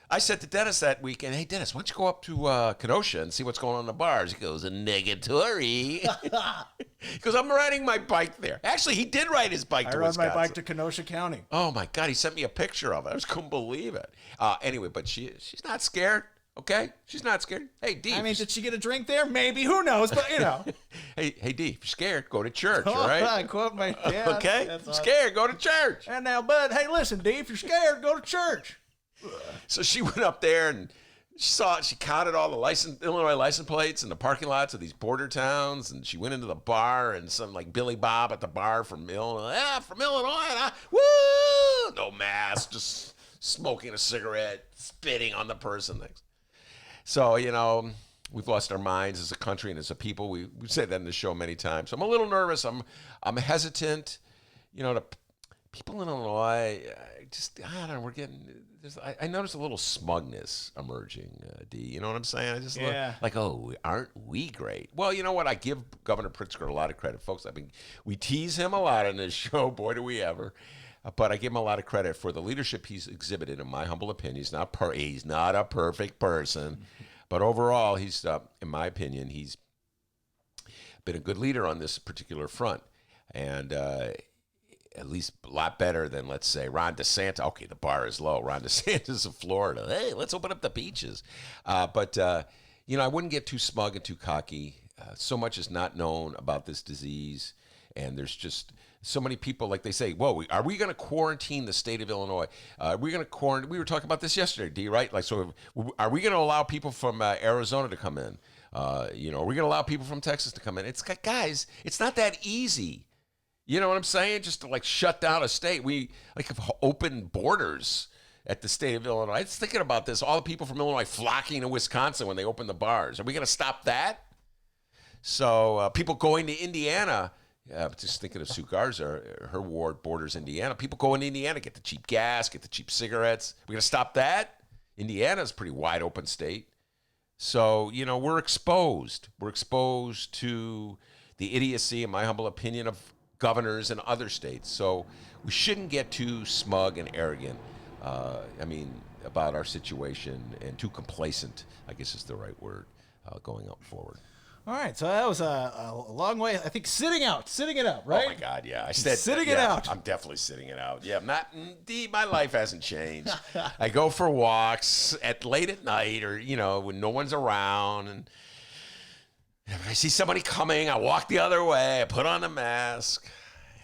A: I said to Dennis that weekend, hey, Dennis, why don't you go up to Kenosha and see what's going on in the bars? He goes, a negatory. He goes, I'm riding my bike there. Actually, he did ride his bike to Wisconsin.
F: I rode my bike to Kenosha County.
A: Oh, my God. He sent me a picture of it. I just couldn't believe it. Anyway, but she's not scared, okay? She's not scared. Hey, D.
F: I mean, did she get a drink there? Maybe. Who knows? But, you know.
A: Hey, D, if you're scared, go to church, all right?
F: I quote my dad.
A: Okay? If you're scared, go to church.
F: And now, Bud, hey, listen, D, if you're scared, go to church.
A: So she went up there and she counted all the Illinois license plates in the parking lots of these border towns, and she went into the bar, and some like Billy Bob at the bar from Illinois. Yeah, from Illinois. Woo! No mask, just smoking a cigarette, spitting on the person. So, you know, we've lost our minds as a country and as a people. We've said that in the show many times. So I'm a little nervous. I'm hesitant. You know, people in Illinois, I don't know, we're getting... I noticed a little smugness emerging, D. You know what I'm saying? I just aren't we great? Well, you know what? I give Governor Pritzker a lot of credit, folks. We tease him a lot on this show. Boy, do we ever. But I give him a lot of credit for the leadership he's exhibited, in my humble opinion. He's not a perfect person. But overall, he's, in my opinion, he's been a good leader on this particular front. And... at least a lot better than, let's say, Ron DeSantis. Okay, the bar is low. Ron DeSantis of Florida. Hey, let's open up the beaches. But I wouldn't get too smug and too cocky. So much is not known about this disease. And there's just so many people, like they say, whoa, are we going to quarantine the state of Illinois? Are we going to quarantine? We were talking about this yesterday, D, right? Like, so are we going to allow people from Arizona to come in? Are we going to allow people from Texas to come in? Guys, it's not that easy. You know what I'm saying? Just to shut down a state. We have open borders at the state of Illinois. I was thinking about this. All the people from Illinois flocking to Wisconsin when they open the bars. Are we going to stop that? So people going to Indiana, just thinking of Sue Garza, her ward borders Indiana. People going to Indiana, get the cheap gas, get the cheap cigarettes. We're going to stop that? Indiana's a pretty wide open state. So, we're exposed. We're exposed to the idiocy, in my humble opinion, of governors in other states. So we shouldn't get too smug and arrogant, about our situation, and too complacent, I guess is the right word, going up forward.
F: All right, so that was a long way. I think sitting it out, right?
A: Oh my God, yeah. I said
F: sitting it out.
A: I'm definitely sitting it out. Yeah, my life hasn't changed. I go for walks late at night, or when no one's around, and if I see somebody coming, I walk the other way. I put on the mask.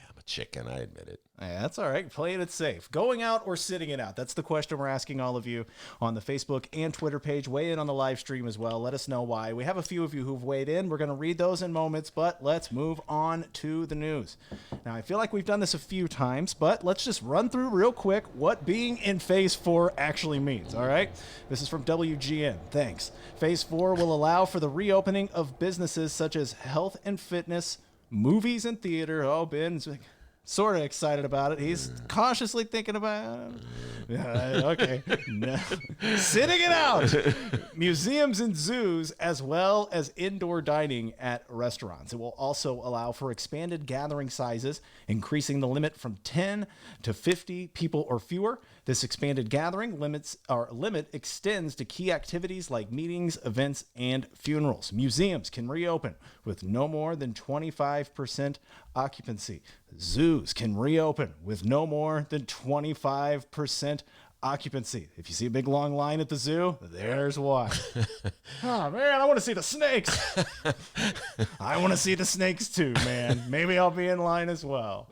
A: I'm a chicken, I admit it.
F: Yeah, that's all right. Playing it safe. Going out or sitting it out? That's the question we're asking all of you on the Facebook and Twitter page. Weigh in on the live stream as well. Let us know why. We have a few of you who've weighed in. We're going to read those in moments, but let's move on to the news. Now, I feel like we've done this a few times, but let's just run through real quick what being in Phase 4 actually means, all right? This is from WGN. Thanks. Phase 4 will allow for the reopening of businesses such as health and fitness, movies and theater. Oh, Ben's sort of excited about it. He's cautiously thinking about it. Okay. No. Sitting it out. Museums and zoos, as well as indoor dining at restaurants. It will also allow for expanded gathering sizes, increasing the limit from 10 to 50 people or fewer. This expanded gathering limit extends to key activities like meetings, events, and funerals. Museums can reopen with no more than 25% occupancy. Zoos can reopen with no more than 25% occupancy. If you see a big long line at the zoo, there's why. Oh man, I want to see the snakes. I want to see the snakes too, man. Maybe I'll be in line as well.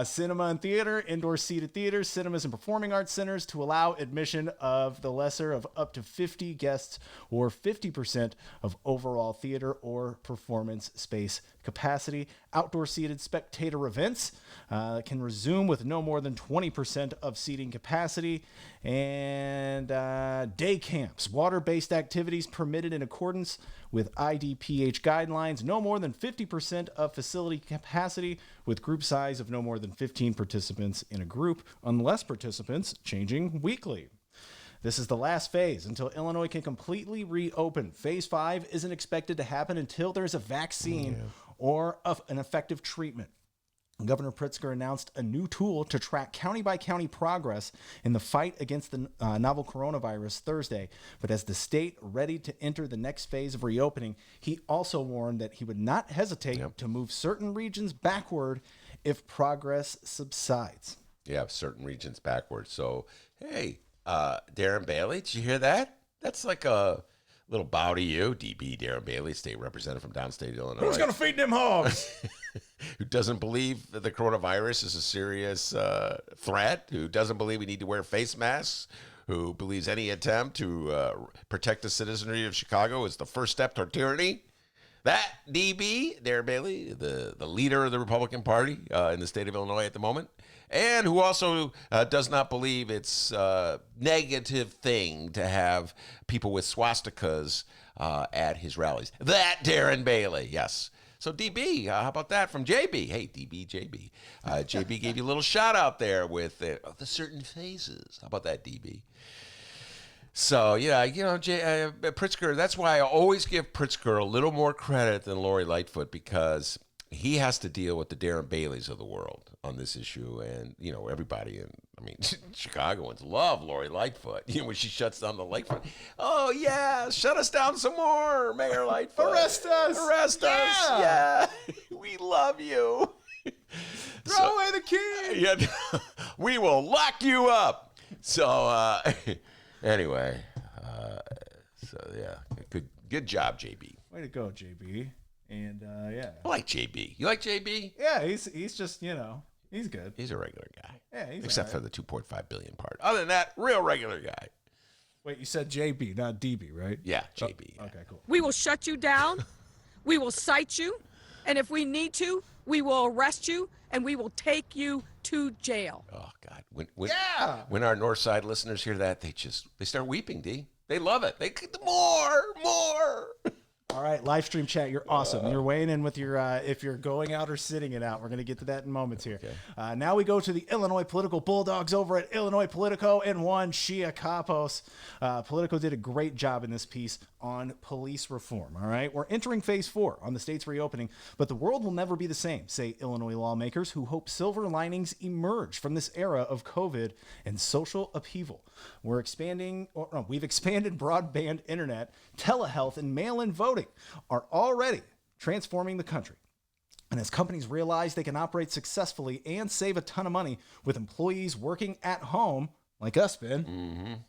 F: Cinema and theater, indoor seated theaters, cinemas and performing arts centers to allow admission of the lesser of up to 50 guests or 50% of overall theater or performance space capacity. Outdoor seated spectator events can resume with no more than 20% of seating capacity. And day camps, water-based activities permitted in accordance with IDPH guidelines, no more than 50% of facility capacity with group size of no more than 15 participants in a group, unless participants changing weekly. This is the last phase until Illinois can completely reopen. Phase 5 isn't expected to happen until there's a vaccine or an effective treatment. Governor Pritzker announced a new tool to track county-by-county progress in the fight against the novel coronavirus Thursday. But as the state ready to enter the next phase of reopening, he also warned that he would not hesitate to move certain regions backward if progress subsides.
A: Yeah, certain regions backward. So, hey, Darren Bailey, did you hear that? That's like a little bow to you, DB Darren Bailey, state representative from downstate Illinois.
F: Who's going to feed them hogs?
A: Who doesn't believe that the coronavirus is a serious threat, who doesn't believe we need to wear face masks, who believes any attempt to protect the citizenry of Chicago is the first step toward tyranny. That DB, Darren Bailey, the leader of the Republican Party in the state of Illinois at the moment, and who also does not believe it's a negative thing to have people with swastikas at his rallies. That Darren Bailey, yes. So DB, how about that from JB? Hey, DB, JB. JB gave you a little shout out there with the certain phases. How about that, DB? So, yeah, Pritzker, that's why I always give Pritzker a little more credit than Lori Lightfoot, because he has to deal with the Darren Baileys of the world on this issue. And, everybody Chicagoans love Lori Lightfoot. When she shuts down the Lightfoot. Oh, yeah, shut us down some more, Mayor Lightfoot.
F: Arrest us.
A: Arrest us. Yeah. We love you.
F: Throw away the key.
A: Yeah, we will lock you up. So, anyway, good job, JB.
F: Way to go, JB. And yeah,
A: I like JB. You like JB?
F: Yeah, he's just he's good.
A: He's a regular guy.
F: Yeah, he's
A: except
F: all
A: for the 2.5 billion part. Other than that, real regular guy.
F: Wait, you said JB, not DB, right?
A: Yeah, JB.
F: Oh, okay, cool.
J: We will shut you down. We will cite you, and if we need to, we will arrest you, and we will take you to jail.
A: Oh God! When our North Side listeners hear that, they start weeping. D. They love it. They more.
F: All right, live stream chat, you're awesome. You're weighing in with your, if you're going out or sitting it out. We're going to get to that in moments here. Okay. Now we go to the Illinois Political Bulldogs over at Illinois Politico and one Shia Kapos. Politico did a great job in this piece on police reform, all right? We're entering phase 4 on the state's reopening, but the world will never be the same, say Illinois lawmakers who hope silver linings emerge from this era of COVID and social upheaval. We've expanded broadband internet, telehealth, and mail-in voting are already transforming the country. And as companies realize they can operate successfully and save a ton of money with employees working at home, like us, Ben,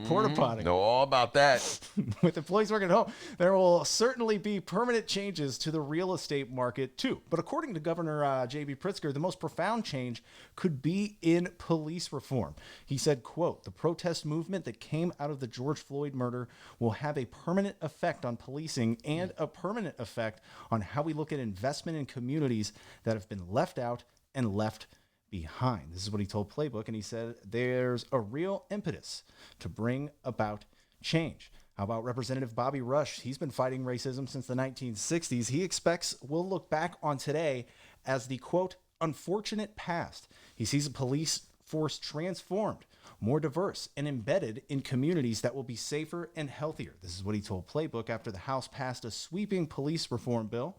F: porta potty.
A: Know all about that.
F: With employees working at home, there will certainly be permanent changes to the real estate market too. But according to Governor J.B. Pritzker, the most profound change could be in police reform. He said, quote, "The protest movement that came out of the George Floyd murder will have a permanent effect on policing and a permanent effect on how we look at investment in communities that have been left out and left behind." This is what he told Playbook, and he said there's a real impetus to bring about change. How about Representative Bobby Rush? He's been fighting racism since the 1960s. He expects we'll look back on today as the, quote, unfortunate past. He sees a police force transformed, more diverse, and embedded in communities that will be safer and healthier. This is what he told Playbook after the House passed a sweeping police reform bill.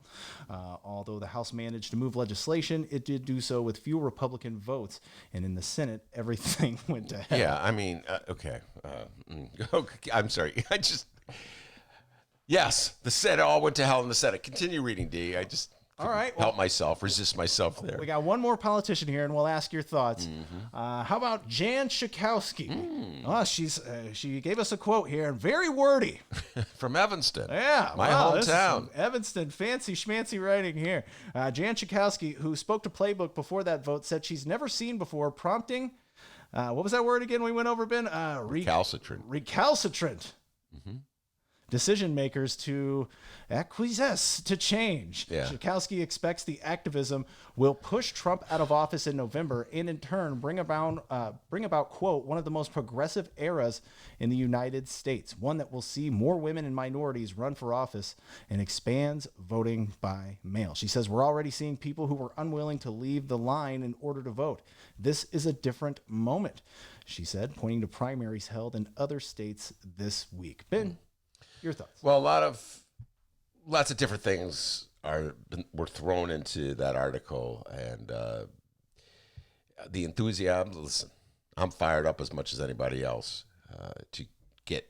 F: Although the House managed to move legislation, it did do so with few Republican votes. And in the Senate, everything went to hell.
A: Yeah, I mean, okay. I'm sorry. Yes, the Senate all went to hell in the Senate. Continue reading, D.
F: All right.
A: Help myself, resist myself there.
F: We got one more politician here, and we'll ask your thoughts. How about Jan Schakowsky? Oh, she gave us a quote here, and very wordy.
A: From Evanston.
F: Yeah.
A: My
F: this is
A: hometown.
F: some Evanston, fancy schmancy writing here. Jan Schakowsky, who spoke to Playbook before that vote, said she's never seen before, prompting, what was that word again we went over, Ben?
A: Recalcitrant.
F: Recalcitrant. Decision makers to acquiesce to change.
A: Yeah.
F: Schakowsky expects the activism will push Trump out of office in November and in turn bring about, quote, one of the most progressive eras in the United States, one that will see more women and minorities run for office and expands voting by mail. She says, we're already seeing people who were unwilling to leave the line in order to vote. This is a different moment, she said, pointing to primaries held in other states this week. Ben, your thoughts?
A: Well, lots of different things were thrown into that article, and the enthusiasm. Listen, I'm fired up as much as anybody else to get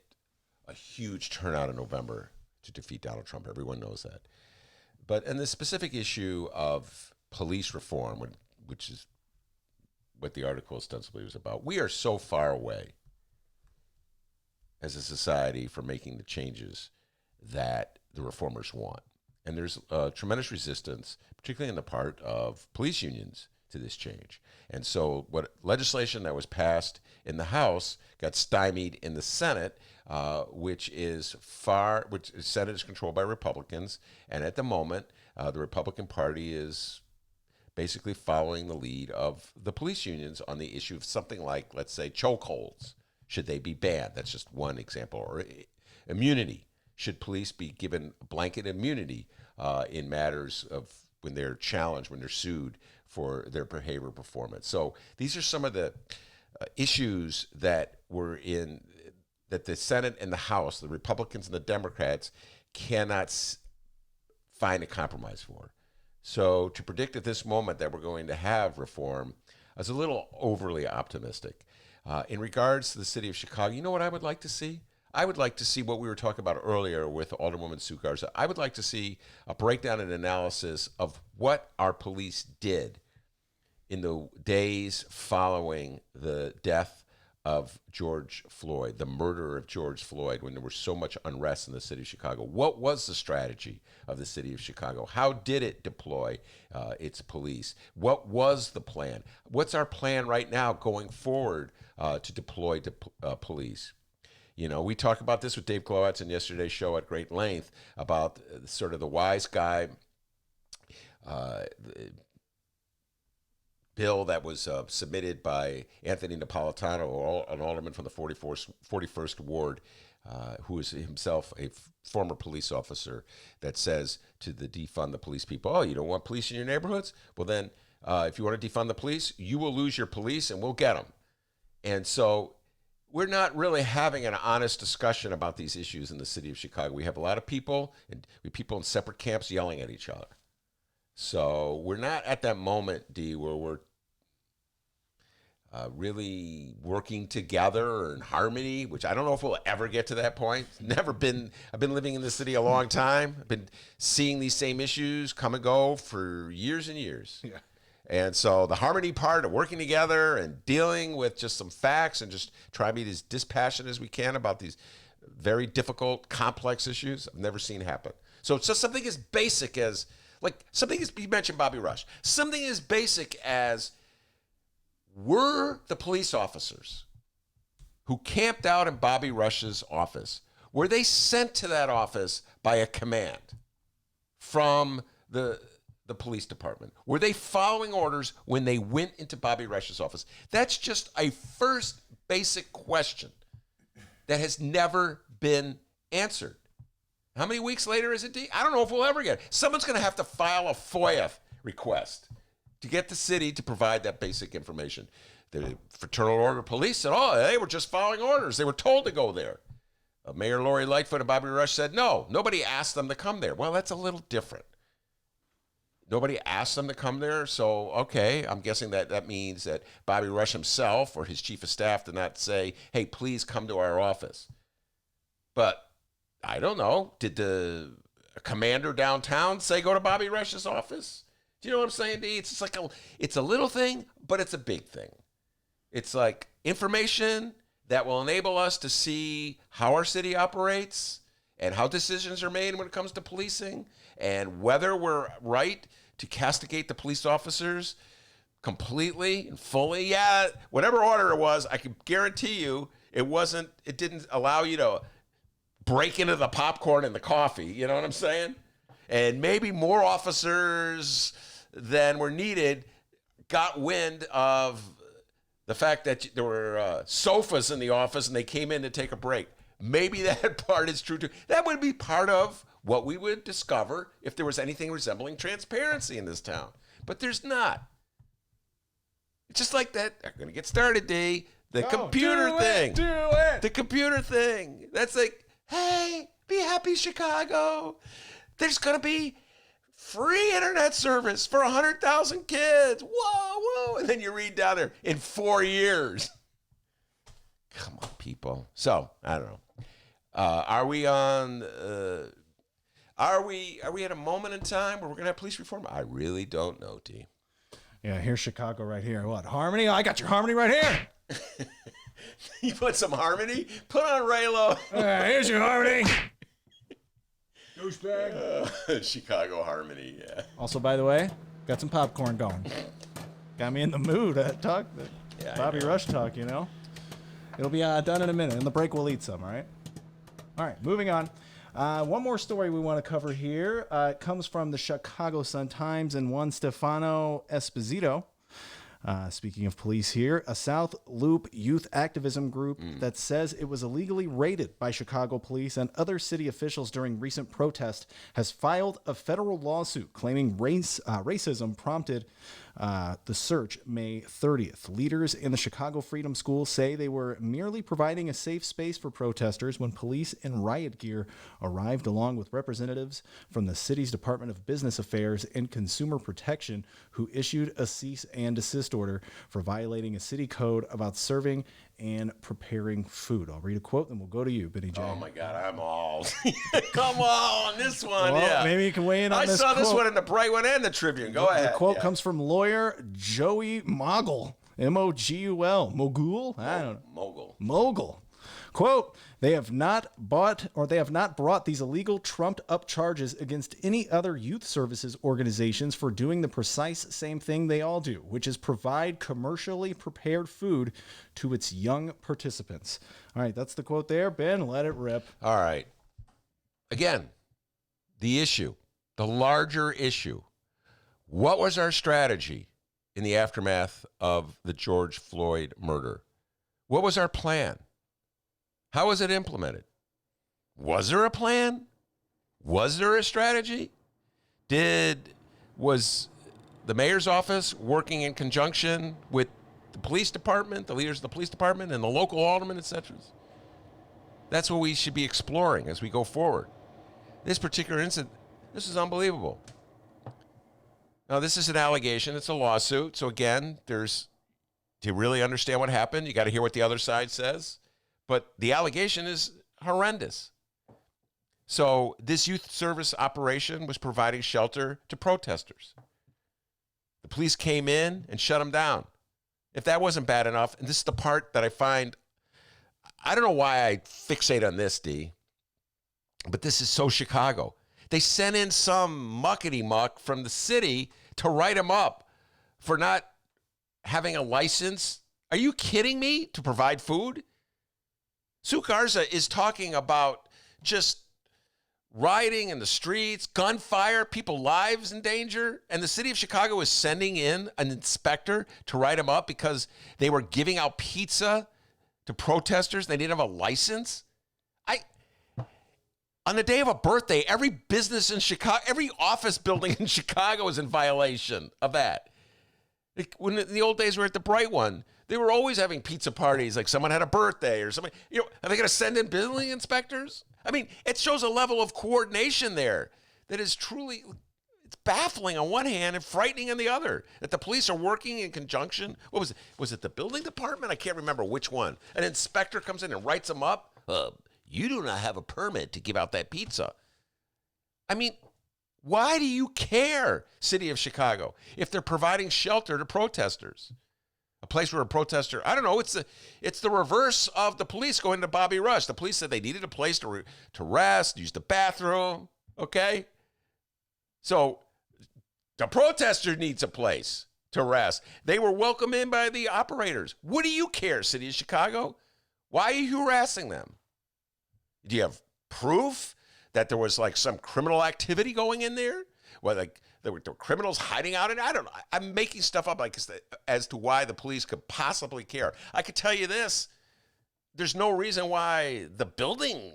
A: a huge turnout in November to defeat Donald Trump. Everyone knows that. But in the specific issue of police reform, which is what the article ostensibly was about, we are so far away as a society for making the changes that the reformers want. And there's tremendous resistance, particularly on the part of police unions, to this change. And so what legislation that was passed in the House got stymied in the Senate, which Senate is controlled by Republicans. And at the moment, the Republican Party is basically following the lead of the police unions on the issue of something like, let's say, chokeholds. Should they be banned? That's just one example. Or immunity. Should police be given blanket immunity in matters of when they're challenged, when they're sued for their behavior performance? So these are some of the issues that that the Senate and the House, the Republicans and the Democrats, cannot find a compromise for. So to predict at this moment that we're going to have reform is a little overly optimistic. In regards to the city of Chicago, you know what I would like to see? I would like to see what we were talking about earlier with Alderwoman Sue Garza. I would like to see a breakdown and analysis of what our police did in the days following the death of George Floyd, the murder of George Floyd, when there was so much unrest in the city of Chicago. What was the strategy of the city of Chicago? How did it deploy its police? What was the plan? What's our plan right now going forward to deploy police? You know, we talked about this with Dave Glowacz in yesterday's show at great length about sort of the wise guy bill that was submitted by Anthony Napolitano, an alderman from the 41st Ward, who is himself a former police officer, that says to the defund the police people, oh, you don't want police in your neighborhoods? Well, then if you want to defund the police, you will lose your police and we'll get them. And so we're not really having an honest discussion about these issues in the city of Chicago. We have a lot of people in separate camps yelling at each other. So we're not at that moment, D, where we're really working together or in harmony, which I don't know if we'll ever get to that point. I've been living in the city a long time. I've been seeing these same issues come and go for years and years. Yeah. And so the harmony part of working together and dealing with just some facts and just trying to be as dispassionate as we can about these very difficult, complex issues, I've never seen happen. So it's just something as basic as, you mentioned Bobby Rush, something as basic as, were the police officers who camped out in Bobby Rush's office, were they sent to that office by a command from the police department? Were they following orders when they went into Bobby Rush's office? That's just a first basic question that has never been answered. How many weeks later is it, D? I don't know if we'll ever get it. Someone's going to have to file a FOIA request to get the city to provide that basic information. The Fraternal Order of Police said, oh, they were just following orders. They were told to go there. Mayor Lori Lightfoot and Bobby Rush said, no, nobody asked them to come there. Well, that's a little different. Nobody asked them to come there, so okay, I'm guessing that means that Bobby Rush himself or his chief of staff did not say, hey, please come to our office. But I don't know, did the commander downtown say go to Bobby Rush's office? Do you know what I'm saying, D? It's just like it's a little thing, but it's a big thing. It's like information that will enable us to see how our city operates and how decisions are made when it comes to policing and whether we're right to castigate the police officers completely and fully. Yeah, whatever order it was, I can guarantee you it didn't allow you to break into the popcorn and the coffee. You know what I'm saying? And maybe more officers than were needed got wind of the fact that there were sofas in the office and they came in to take a break. Maybe that part is true too. That would be part of what we would discover if there was anything resembling transparency in this town. But there's not. It's just like that. I'm going to get started, D. The computer thing.
F: Do it.
A: The computer thing. That's like, hey, be happy, Chicago. There's going to be free internet service for 100,000 kids. Whoa, whoa. And then you read down there, in 4 years. Come on, people. So, I don't know. Are we on... Are we at a moment in time where we're going to have police reform? I really don't know, T.
F: Yeah, here's Chicago right here. What, Harmony? I got your Harmony right here.
A: You put some Harmony? Put on Raylo.
F: Here's your Harmony. Douchebag.
A: Chicago Harmony, yeah.
F: Also, by the way, got some popcorn going. Got me in the mood to talk. Bobby Rush talk, you know. It'll be done in a minute. In the break, we'll eat some, all right? All right, moving on. One more story we want to cover here. It comes from the Chicago Sun-Times and one Stefano Esposito. Speaking of police here, a South Loop youth activism group that says it was illegally raided by Chicago police and other city officials during recent protests has filed a federal lawsuit claiming racism prompted the search May 30th. Leaders in the Chicago Freedom School say they were merely providing a safe space for protesters when police in riot gear arrived along with representatives from the city's Department of Business Affairs and Consumer Protection, who issued a cease and desist order for violating a city code about serving and preparing food. I'll read a quote, then we'll go to you, Benny J.
A: Oh my God, I'm all. Come on, this one,
F: well,
A: yeah.
F: Maybe you can weigh in on
A: I
F: this
A: saw
F: quote.
A: this one in the Bright One and the Tribune. Go ahead.
F: The quote comes from lawyer Joey Mogul. M-O-G-U-L. Mogul? I don't know. Mogul. Quote, they have not brought these illegal trumped-up charges against any other youth services organizations for doing the precise same thing they all do, which is provide commercially prepared food to its young participants. All right, that's the quote there. Ben, let it rip.
A: All right. Again, the issue, the larger issue. What was our strategy in the aftermath of the George Floyd murder? What was our plan? How was it implemented? Was there a plan? Was there a strategy? Was the mayor's office working in conjunction with the police department, the leaders of the police department, and the local aldermen, etc.? That's what we should be exploring as we go forward. This particular incident, this is unbelievable. Now, this is an allegation. It's a lawsuit. So, again, to really understand what happened, you got to hear what the other side says. But the allegation is horrendous. So this youth service operation was providing shelter to protesters. The police came in and shut them down. If that wasn't bad enough, and this is the part that I find, I don't know why I fixate on this, D, but this is so Chicago. They sent in some muckety-muck from the city to write him up for not having a license. Are you kidding me? To provide food? Sue Garza is talking about just rioting in the streets, gunfire, people's lives in danger, and the city of Chicago is sending in an inspector to write them up because they were giving out pizza to protesters. They didn't have a license. On the day of a birthday, every business in Chicago, every office building in Chicago is in violation of that. When in the old days we were at the Bright One, they were always having pizza parties, like someone had a birthday or something. Are they going to send in building inspectors? I mean, it shows a level of coordination there that is truly, it's baffling on one hand and frightening on the other. That the police are working in conjunction. What was it? Was it the building department? I can't remember which one. An inspector comes in and writes them up. You do not have a permit to give out that pizza. I mean, why do you care, City of Chicago, if they're providing shelter to protesters? A place where a protester, I don't know, it's the reverse of the police going to Bobby Rush. The police said they needed a place to rest, use the bathroom, okay? So the protester needs a place to rest. They were welcomed in by the operators. What do you care, City of Chicago? Why are you harassing them? Do you have proof that there was like some criminal activity going in there? Well, like there were criminals hiding out in it? I don't know. I'm making stuff up like as to why the police could possibly care. I could tell you this. There's no reason why the building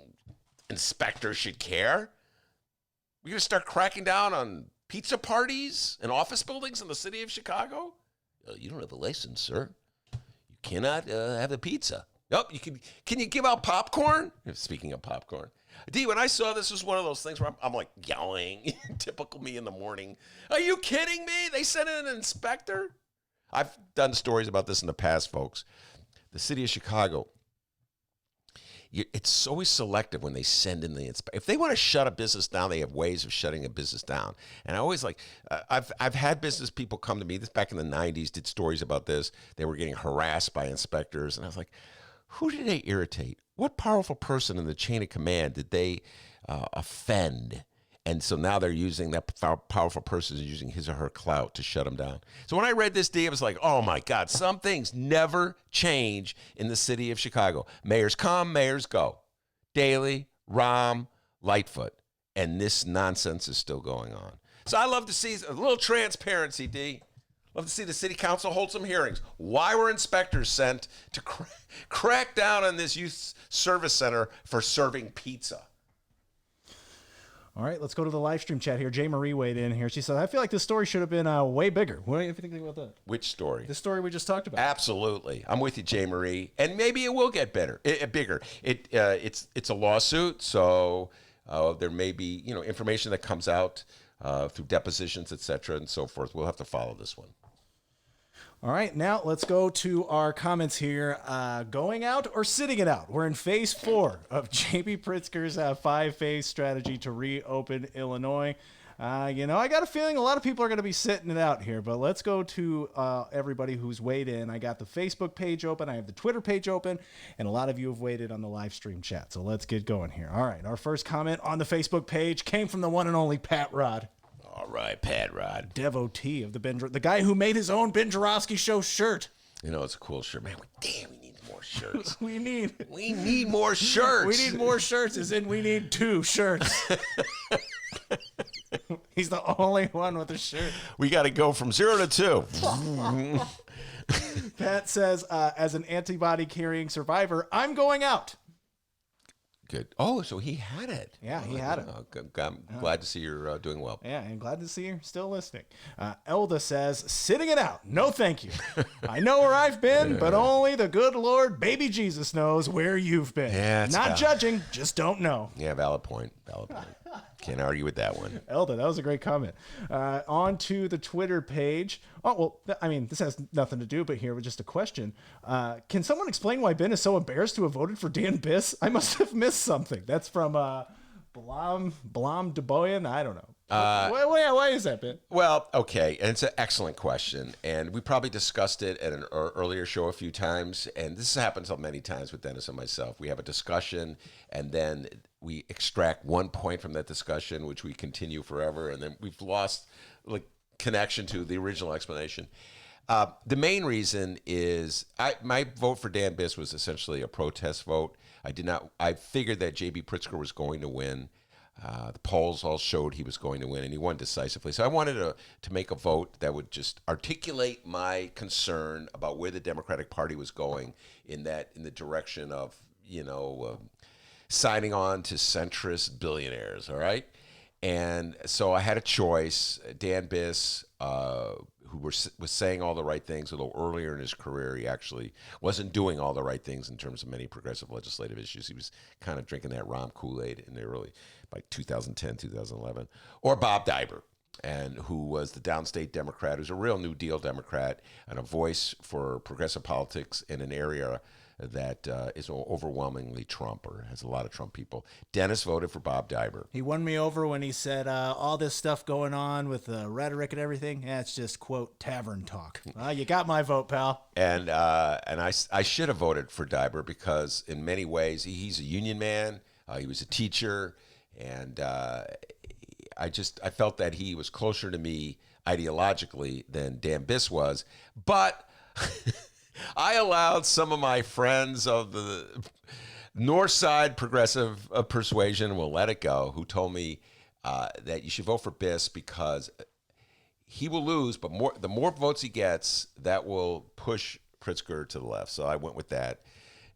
A: inspector should care. We're going to start cracking down on pizza parties and office buildings in the city of Chicago? You don't have a license, sir. You cannot have a pizza. Nope. Can you give out popcorn? Speaking of popcorn. D, when I saw this was one of those things where I'm like yelling, typical me in the morning. Are you kidding me? They sent in an inspector? I've done stories about this in the past, folks. The city of Chicago, it's always selective when they send in the inspector. If they want to shut a business down, they have ways of shutting a business down. And I always like, I've had business people come to me, this back in the 90s, did stories about this. They were getting harassed by inspectors. And I was like, who did they irritate? What powerful person in the chain of command did they offend? And so now they're using that powerful person is using his or her clout to shut them down. So when I read this, D, I was like, oh my God, some things never change in the city of Chicago. Mayors come, mayors go. Daley, Rahm, Lightfoot. And this nonsense is still going on. So I love to see a little transparency, D. Love to see the city council hold some hearings. Why were inspectors sent to crack down on this youth service center for serving pizza?
F: All right, let's go to the live stream chat here. Jay Marie weighed in here. She said, I feel like this story should have been way bigger. What do you think about that?
A: Which story?
F: The story we just talked about.
A: Absolutely. I'm with you, Jay Marie. And maybe it will get bigger. It's a lawsuit, so there may be information that comes out through depositions, et cetera, and so forth. We'll have to follow this one.
F: All right, now let's go to our comments here. Going out or sitting it out? We're in phase 4 of J.B. Pritzker's 5-phase strategy to reopen Illinois. I got a feeling a lot of people are going to be sitting it out here, but let's go to everybody who's weighed in. I got the Facebook page open. I have the Twitter page open, and a lot of you have weighed in on the live stream chat. So let's get going here. All right, our first comment on the Facebook page came from the one and only Pat Rod.
A: All right, Pat Rod.
F: Devotee of the guy who made his own Ben Joravsky Show shirt.
A: It's a cool shirt. Man, we need more shirts.
F: We need
A: more shirts.
F: We need more shirts, as in we need 2 shirts. He's the only one with a shirt.
A: We got to go from 0 to 2.
F: Pat says, as an antibody-carrying survivor, I'm going out.
A: Good. Oh, so he had it.
F: Yeah, he had it.
A: I'm glad to see you're doing well.
F: Yeah, and glad to see you're still listening. Elda says, sitting it out. No, thank you. I know where I've been, but only the good Lord, baby Jesus, knows where you've been.
A: Yeah,
F: not judging, just don't know.
A: Yeah, valid point. Can't argue with that one.
F: Elda, that was a great comment. On to the Twitter page. Oh, well, this has nothing to do, but here with just a question. Can someone explain why Ben is so embarrassed to have voted for Dan Biss? I must have missed something. That's from Blam DeBoyan. I don't know. Why is that, Ben?
A: Well, okay, and it's an excellent question, and we probably discussed it at an earlier show a few times, and this happens many times with Dennis and myself. We have a discussion, and then we extract one point from that discussion, which we continue forever, and then we've lost connection to the original explanation. The main reason is my vote for Dan Biss was essentially a protest vote. I figured that J.B. Pritzker was going to win. The polls all showed he was going to win, and he won decisively. So I wanted to make a vote that would just articulate my concern about where the Democratic Party was going in the direction of signing on to centrist billionaires. All right, and so I had a choice. Dan Biss, who was saying all the right things a little earlier in his career, he actually wasn't doing all the right things in terms of many progressive legislative issues. He was kind of drinking that Rahm Kool-Aid in the early, like 2010, 2011. Or Bob Dibert, and who was the downstate Democrat, who's a real New Deal Democrat and a voice for progressive politics in an area that is overwhelmingly Trump or has a lot of Trump people. Dennis voted for Bob Dibert.
F: He won me over when he said all this stuff going on with the rhetoric and everything. Yeah, it's just, quote, tavern talk. You got my vote, pal.
A: And I should have voted for Dibert because in many ways he's a union man. He was a teacher, and I felt that he was closer to me ideologically than Dan Biss was. But I allowed some of my friends of the North Side progressive persuasion, will let it go, who told me that you should vote for Biss because he will lose, but the more votes he gets, that will push Pritzker to the left. So I went with that.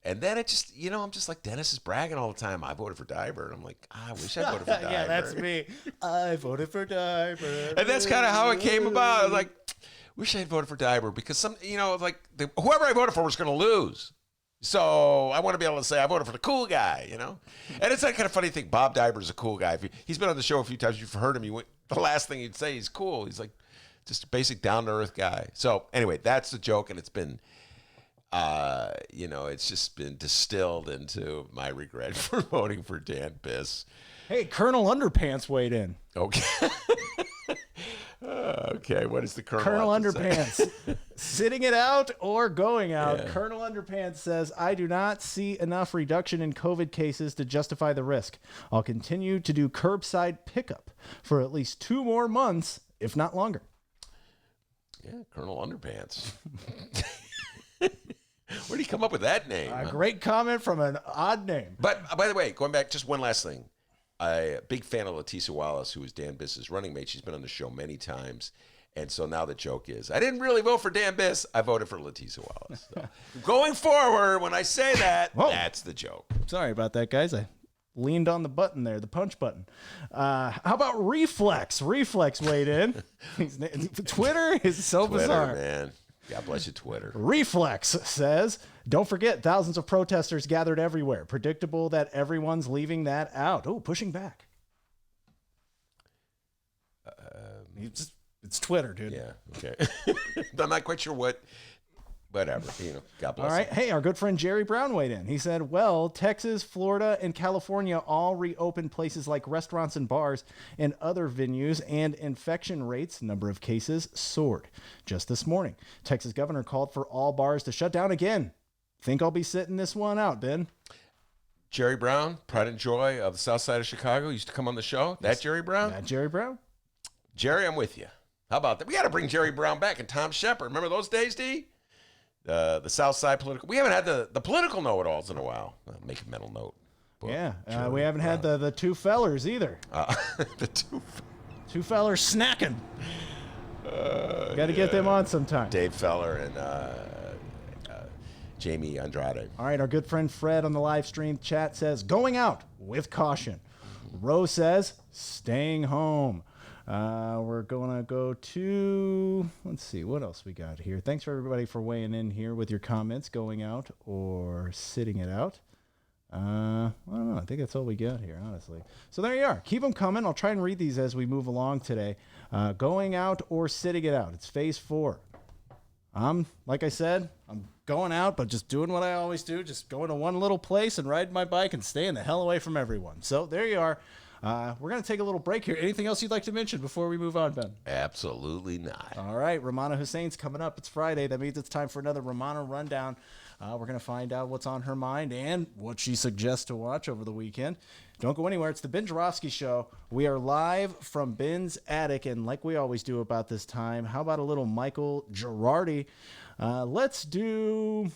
A: And then it just, I'm just like, Dennis is bragging all the time. I voted for Dibert. I'm like, I wish I voted for Dibert.
F: Yeah, that's me. I voted for Dibert.
A: And that's kind of how it came about. I was like, wish I had voted for Dibert because whoever I voted for was going to lose. So I want to be able to say I voted for the cool guy, And it's that kind of funny thing. Bob Dibert is a cool guy. He's been on the show a few times. You've heard him. The last thing he'd say, he's cool. He's like just a basic down-to-earth guy. So anyway, that's the joke, and it's been, it's just been distilled into my regret for voting for Dan Biss.
F: Hey, Colonel Underpants weighed in.
A: Okay. Okay, what is the Colonel?
F: Colonel Underpants. Sitting it out or going out? Yeah. Colonel Underpants says, I do not see enough reduction in COVID cases to justify the risk. I'll continue to do curbside pickup for at least 2 more months, if not longer.
A: Yeah, Colonel Underpants. Where did he come up with that name?
F: Great comment from an odd name.
A: But by the way, going back, just one last thing. I'm a big fan of Leticia Wallace, who is Dan Biss's running mate. She's been on the show many times. And so now the joke is, I didn't really vote for Dan Biss. I voted for Leticia Wallace. So going forward, when I say that, that's the joke.
F: Sorry about that, guys. I leaned on the button there, the punch button. How about Reflex? Reflex weighed in. Twitter is so bizarre.
A: Man. God bless you, Twitter.
F: Reflex says, don't forget, thousands of protesters gathered everywhere. Predictable that everyone's leaving that out. Oh, pushing back. It's Twitter, dude.
A: Yeah, okay. I'm not quite sure whatever. God bless.
F: All right. Hey, our good friend Jerry Brown weighed in. He said, well, Texas, Florida, and California all reopened places like restaurants and bars and other venues, and infection rates, number of cases, soared. Just this morning, Texas governor called for all bars to shut down again. Think I'll be sitting this one out, Ben.
A: Jerry Brown, pride and joy of the south side of Chicago, used to come on the show. That Jerry Brown?
F: That Jerry Brown?
A: Jerry, I'm with you. How about that? We got to bring Jerry Brown back and Tom Shepard. Remember those days, D? The South Side political. We haven't had the political know-it-alls in a while. I'll make a mental note.
F: Yeah, we haven't had the two fellers either.
A: The
F: two fellers snacking. Got to get them on sometime.
A: Dave Feller and Jamie Andrade.
F: All right, our good friend Fred on the live stream chat says, going out with caution. Rose says, staying home. We're going to go to, let's see, what else we got here. Thanks for everybody for weighing in here with your comments, going out or sitting it out. I don't know. I think that's all we got here, honestly. So there you are. Keep them coming. I'll try and read these as we move along today. Going out or sitting it out. It's phase 4. Like I said, I'm going out, but just doing what I always do. Just going to one little place and riding my bike and staying the hell away from everyone. So there you are. We're going to take a little break here. Anything else you'd like to mention before we move on, Ben?
A: Absolutely not.
F: All right. Ramana Hussein's coming up. It's Friday. That means it's time for another Ramana Rundown. We're going to find out what's on her mind and what she suggests to watch over the weekend. Don't go anywhere. It's the Ben Joravsky Show. We are live from Ben's attic, and like we always do about this time, how about a little Michael Girardi? Let's do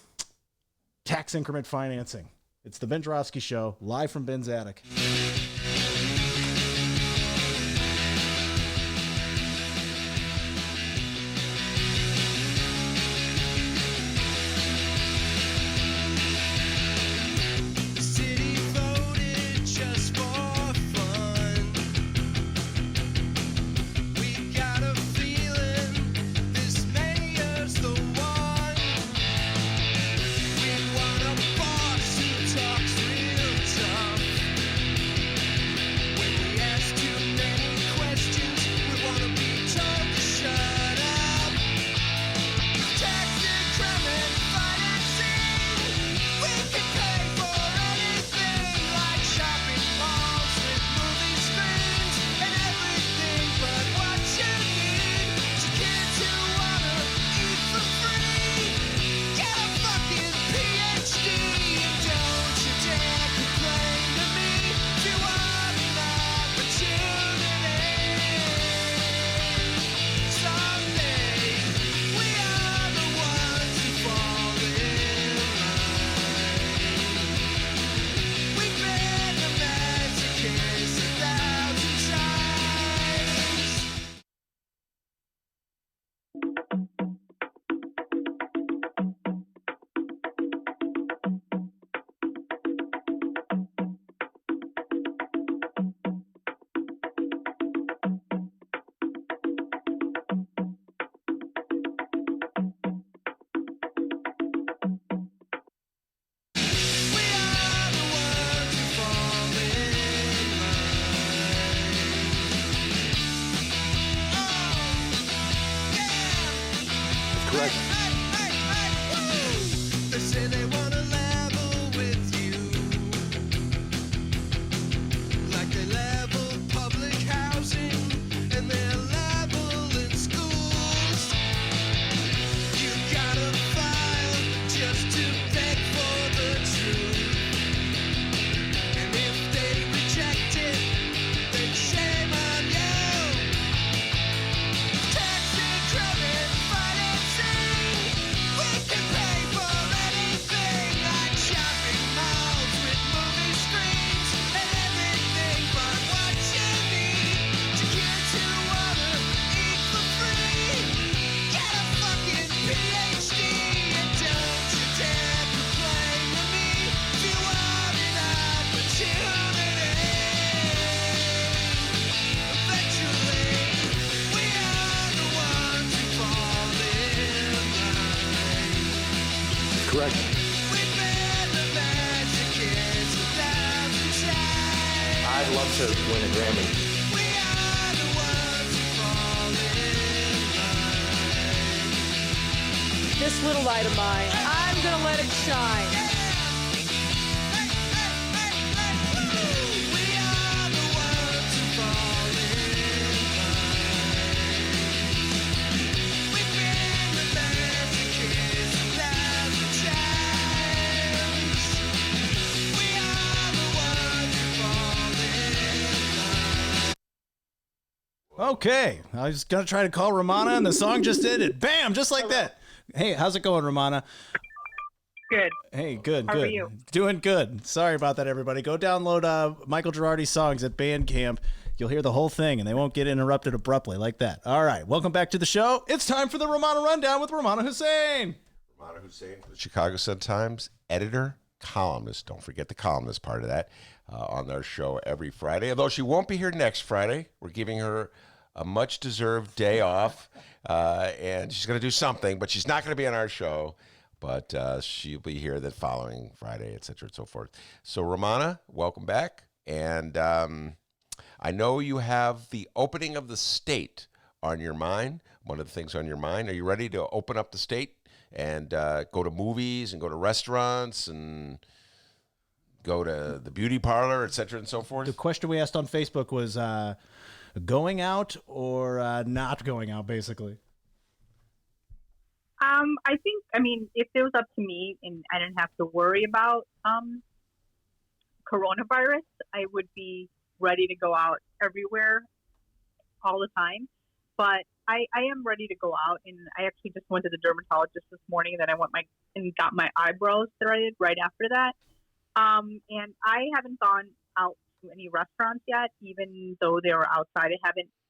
F: tax increment financing. It's the Ben Joravsky Show, live from Ben's attic.
H: correct.
B: They say they wanna level with you, like they level public housing and they're level in schools. You gotta file just to beg for the truth, and if they reject it, then shame on you. Tax and credit financing, we can pay for anything, like shopping malls with movie screens and everything but what you need to kids who wanna eat for free. Get a fucking PhD and don't you dare complain to me if you want an opportunity. Eventually, we are the ones who fall in line.
H: Correct.
B: We've been the magic kids 1,000 times.
C: I'd love to win a Grammy.
B: We are the ones who fall in line.
J: This little light of mine, I'm gonna let it shine.
B: We are the ones who fall in line. We've been the magic kids 1,000 times. We are the ones who fall in line.
F: Okay, I was gonna try to call Romana, and the song just ended. Bam, just like that. Hey, how's it going, Romana?
K: Good.
F: Hey, good,
K: How are
F: good.
K: you?
F: Doing good. Sorry about that, everybody. Go download Michael Girardi's songs at Bandcamp. You'll hear the whole thing, and they won't get interrupted abruptly like that. All right, welcome back to the show. It's time for the Romana Rundown with Romana Hussein.
A: Romana Hussein, the Chicago Sun-Times editor, columnist. Don't forget the columnist part of that on their show every Friday. Although she won't be here next Friday, we're giving her a much-deserved day off, and she's going to do something, but she's not going to be on our show. But she'll be here the following Friday, et cetera, and so forth. So, Romana, welcome back. And I know you have the opening of the state on your mind, one of the things on your mind. Are you ready to open up the state and go to movies and go to restaurants and go to the beauty parlor, et cetera, and so forth?
F: The question we asked on Facebook was going out or not going out, basically.
K: I think, if it was up to me and I didn't have to worry about coronavirus, I would be ready to go out everywhere all the time. But I am ready to go out, and I actually just went to the dermatologist this morning, and then I went and got my eyebrows threaded right after that. And I haven't gone out to any restaurants yet, even though they were outside.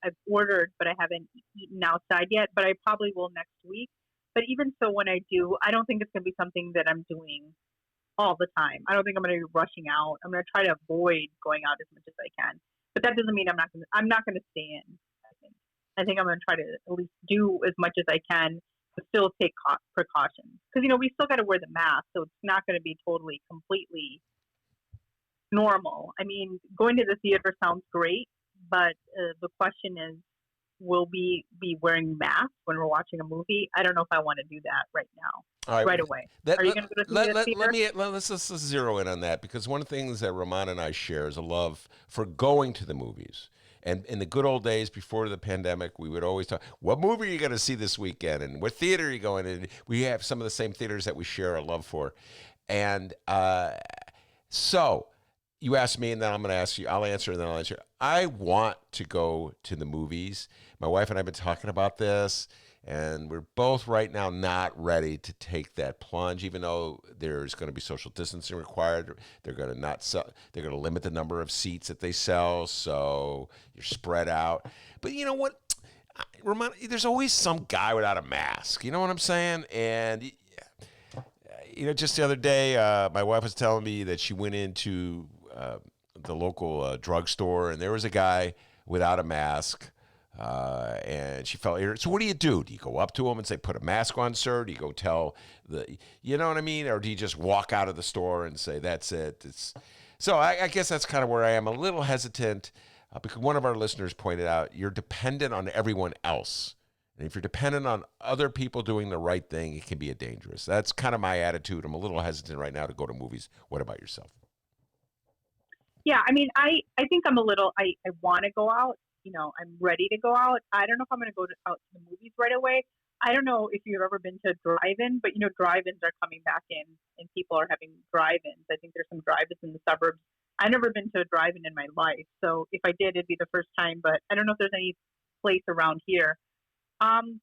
K: I've ordered, but I haven't eaten outside yet, but I probably will next week. But even so, when I do, I don't think it's going to be something that I'm doing all the time. I don't think I'm going to be rushing out. I'm going to try to avoid going out as much as I can. But that doesn't mean I'm not going to stay in. I think I'm going to try to at least do as much as I can, but still take precautions. Because, we still got to wear the mask, so it's not going to be totally, completely normal. Going to the theater sounds great, but the question is, will we be wearing masks when we're watching a movie? I don't know if I want to do that right now, right away. Are you going to go to the theater?
A: Let's zero in on that, because one of the things that Romana and I share is a love for going to the movies. And in the good old days before the pandemic, we would always talk, what movie are you going to see this weekend? And what theater are you going in? We have some of the same theaters that we share a love for. And so you asked me, and then I'm going to ask you. I'll answer, and then I'll answer. I want to go to the movies. My wife and I have been talking about this, and we're both right now not ready to take that plunge, even though there's going to be social distancing required. They're going to not sell. They're going to limit the number of seats that they sell, so you're spread out. But you know what? There's always some guy without a mask. You know what I'm saying? And just the other day, my wife was telling me that she went into the local drugstore, and there was a guy without a mask, and she felt irritated. So what do you do? Do you go up to him and say, put a mask on, sir? Do you go tell you know what I mean? Or do you just walk out of the store and say, that's it? So I guess that's kind of where I am, a little hesitant, because one of our listeners pointed out, you're dependent on everyone else. And if you're dependent on other people doing the right thing, it can be dangerous. That's kind of my attitude. I'm a little hesitant right now to go to movies. What about yourself?
K: Yeah, I mean, I think I'm a little, I want to go out. You know, I'm ready to go out. I don't know if I'm going to go out to the movies right away. I don't know if you've ever been to a drive-in, but, you know, drive-ins are coming back in and people are having drive-ins. I think there's some drive-ins in the suburbs. I've never been to a drive-in in my life. So if I did, it'd be the first time, but I don't know if there's any place around here.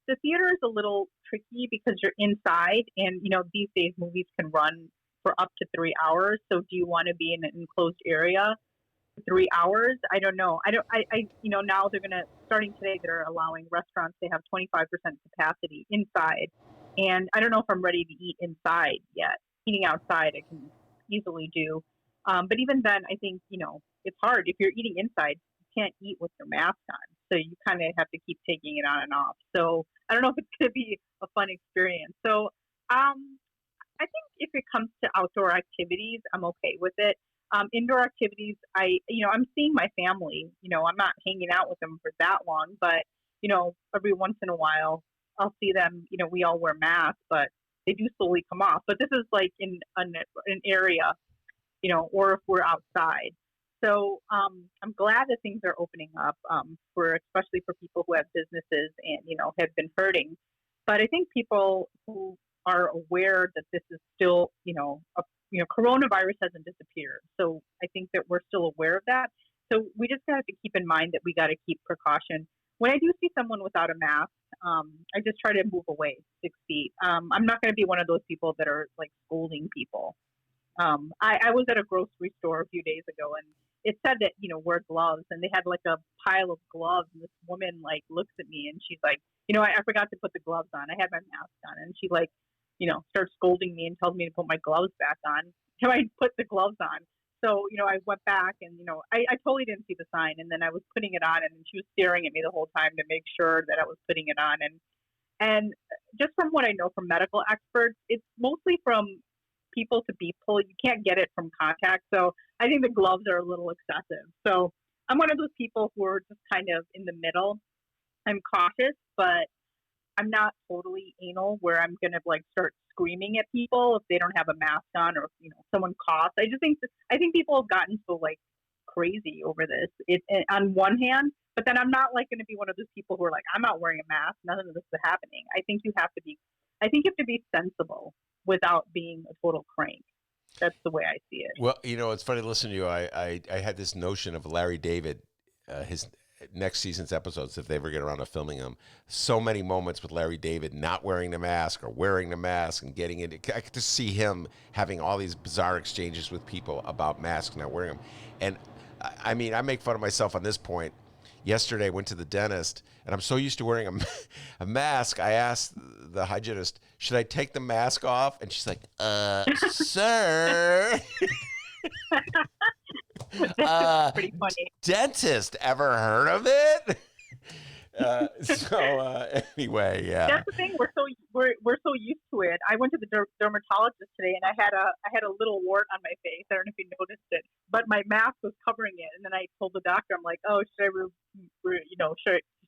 K: The theater is a little tricky because you're inside and, you know, these days movies can run for up to 3 hours. So do you want to be in an enclosed area for 3 hours? I don't know. You know, now they're going to, starting today, they're allowing restaurants to have 25% capacity inside. And I don't know if I'm ready to eat inside yet. Eating outside, I can easily do. But even then, I think, you know, it's hard. If you're eating inside, you can't eat with your mask on. So you kind of have to keep taking it on and off. So I don't know if it's going to be a fun experience. So I think if it comes to outdoor activities, I'm okay with it. Indoor activities, I'm seeing my family. You know, I'm not hanging out with them for that long, but, you know, every once in a while I'll see them. You know, we all wear masks, but they do slowly come off. But this is like in an area, you know, or if we're outside. So I'm glad that things are opening up especially for people who have businesses and, you know, have been hurting. But I think people who are aware that this is still, coronavirus hasn't disappeared. So I think that we're still aware of that. So we just have to keep in mind that we got to keep precaution. When I do see someone without a mask, I just try to move away 6 feet. I'm not going to be one of those people that are like scolding people. I was at a grocery store a few days ago and it said that, you know, wear gloves, and they had like a pile of gloves, and this woman like looks at me and she's like, you know, I forgot to put the gloves on. I had my mask on, and she like, you know, starts scolding me and tells me to put my gloves back on. So I put the gloves on. So, you know, I went back and, you know, I totally didn't see the sign, and then I was putting it on, and she was staring at me the whole time to make sure that I was putting it on. And just from what I know from medical experts, it's mostly from people to people. You can't get it from contact. So I think the gloves are a little excessive. So I'm one of those people who are just kind of in the middle. I'm cautious, but I'm not totally anal where I'm going to like start screaming at people if they don't have a mask on, or if, you know, someone coughs. I think people have gotten so like crazy over this on one hand, but then I'm not like going to be one of those people who are like, I'm not wearing a mask. None of this is happening. I think you have to be sensible without being a total crank. That's the way I see it.
A: Well, you know, it's funny to listen to you. I had this notion of Larry David, his next season's episodes, if they ever get around to filming them. So many moments with Larry David not wearing the mask or wearing the mask and getting it. I could just see him having all these bizarre exchanges with people about masks not wearing them. And I mean, I make fun of myself on this point. Yesterday, I went to the dentist, and I'm so used to wearing a mask. I asked the hygienist, should I take the mask off? And she's like, sir.
K: That's pretty funny.
A: Dentist, ever heard of it? Anyway, yeah.
K: That's the thing. We're so used to it. I went to the dermatologist today, and I had a little wart on my face. I don't know if you noticed it, but my mask was covering it. And then I told the doctor, I'm like, oh,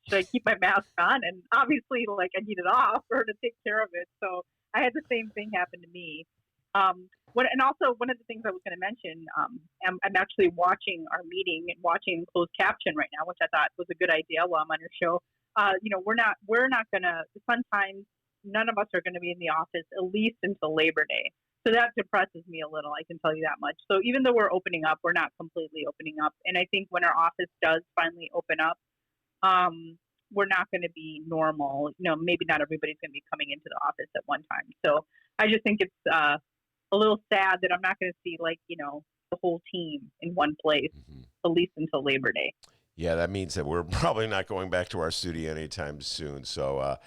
K: should I keep my mask on? And obviously, like, I need it off for her to take care of it. So I had the same thing happen to me. And also one of the things I was going to mention, I'm actually watching our meeting and watching closed caption right now, which I thought was a good idea while I'm on your show. We're not going to, sometimes none of us are going to be in the office at least until Labor Day. So that depresses me a little, I can tell you that much. So even though we're opening up, we're not completely opening up. And I think when our office does finally open up, we're not going to be normal. You know, maybe not everybody's going to be coming into the office at one time. So I just think it's a little sad that I'm not going to see, like, you know, the whole team in one place, at least until Labor Day.
A: Yeah, that means that we're probably not going back to our studio anytime soon. So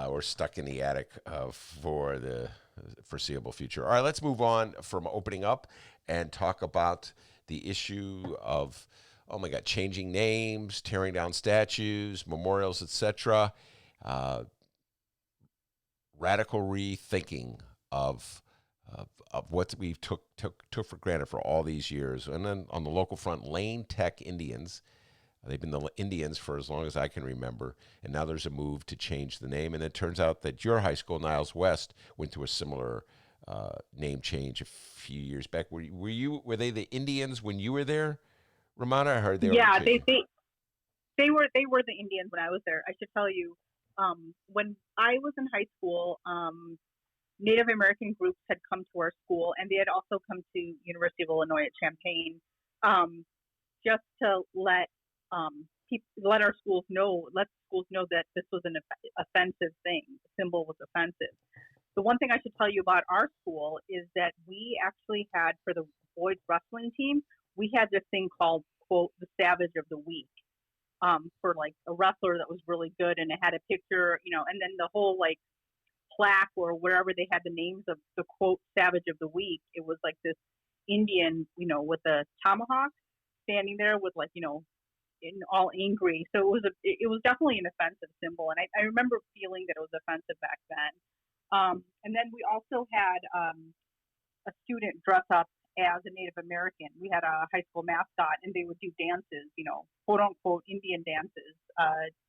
A: we're stuck in the attic for the foreseeable future. All right, let's move on from opening up and talk about the issue of, oh my God, changing names, tearing down statues, memorials, etc. Radical rethinking of what we've took for granted for all these years. And then on the local front, Lane Tech Indians They've been the Indians for as long as I can remember, and now there's a move to change the name. And it turns out that your high school, Niles West, went through a similar name change a few years back. Were they the Indians when you were there, Ramona? I heard they were.
K: Yeah, they were the Indians when I was there. I should tell you, when I was in high school, Native American groups had come to our school, and they had also come to University of Illinois at Champaign, just to let our schools know, that this was an offensive thing. The symbol was offensive. The one thing I should tell you about our school is that we actually had, for the boys wrestling team, we had this thing called, quote, the Savage of the Week, for like a wrestler that was really good, and it had a picture, and then the whole like plaque or wherever they had the names of the quote Savage of the Week, it was like this Indian, with a tomahawk standing there with like, all angry. So it was definitely an offensive symbol, and I remember feeling that it was offensive back then. And then we also had a student dress up as a Native American. We had a high school mascot, and they would do dances, quote unquote Indian dances,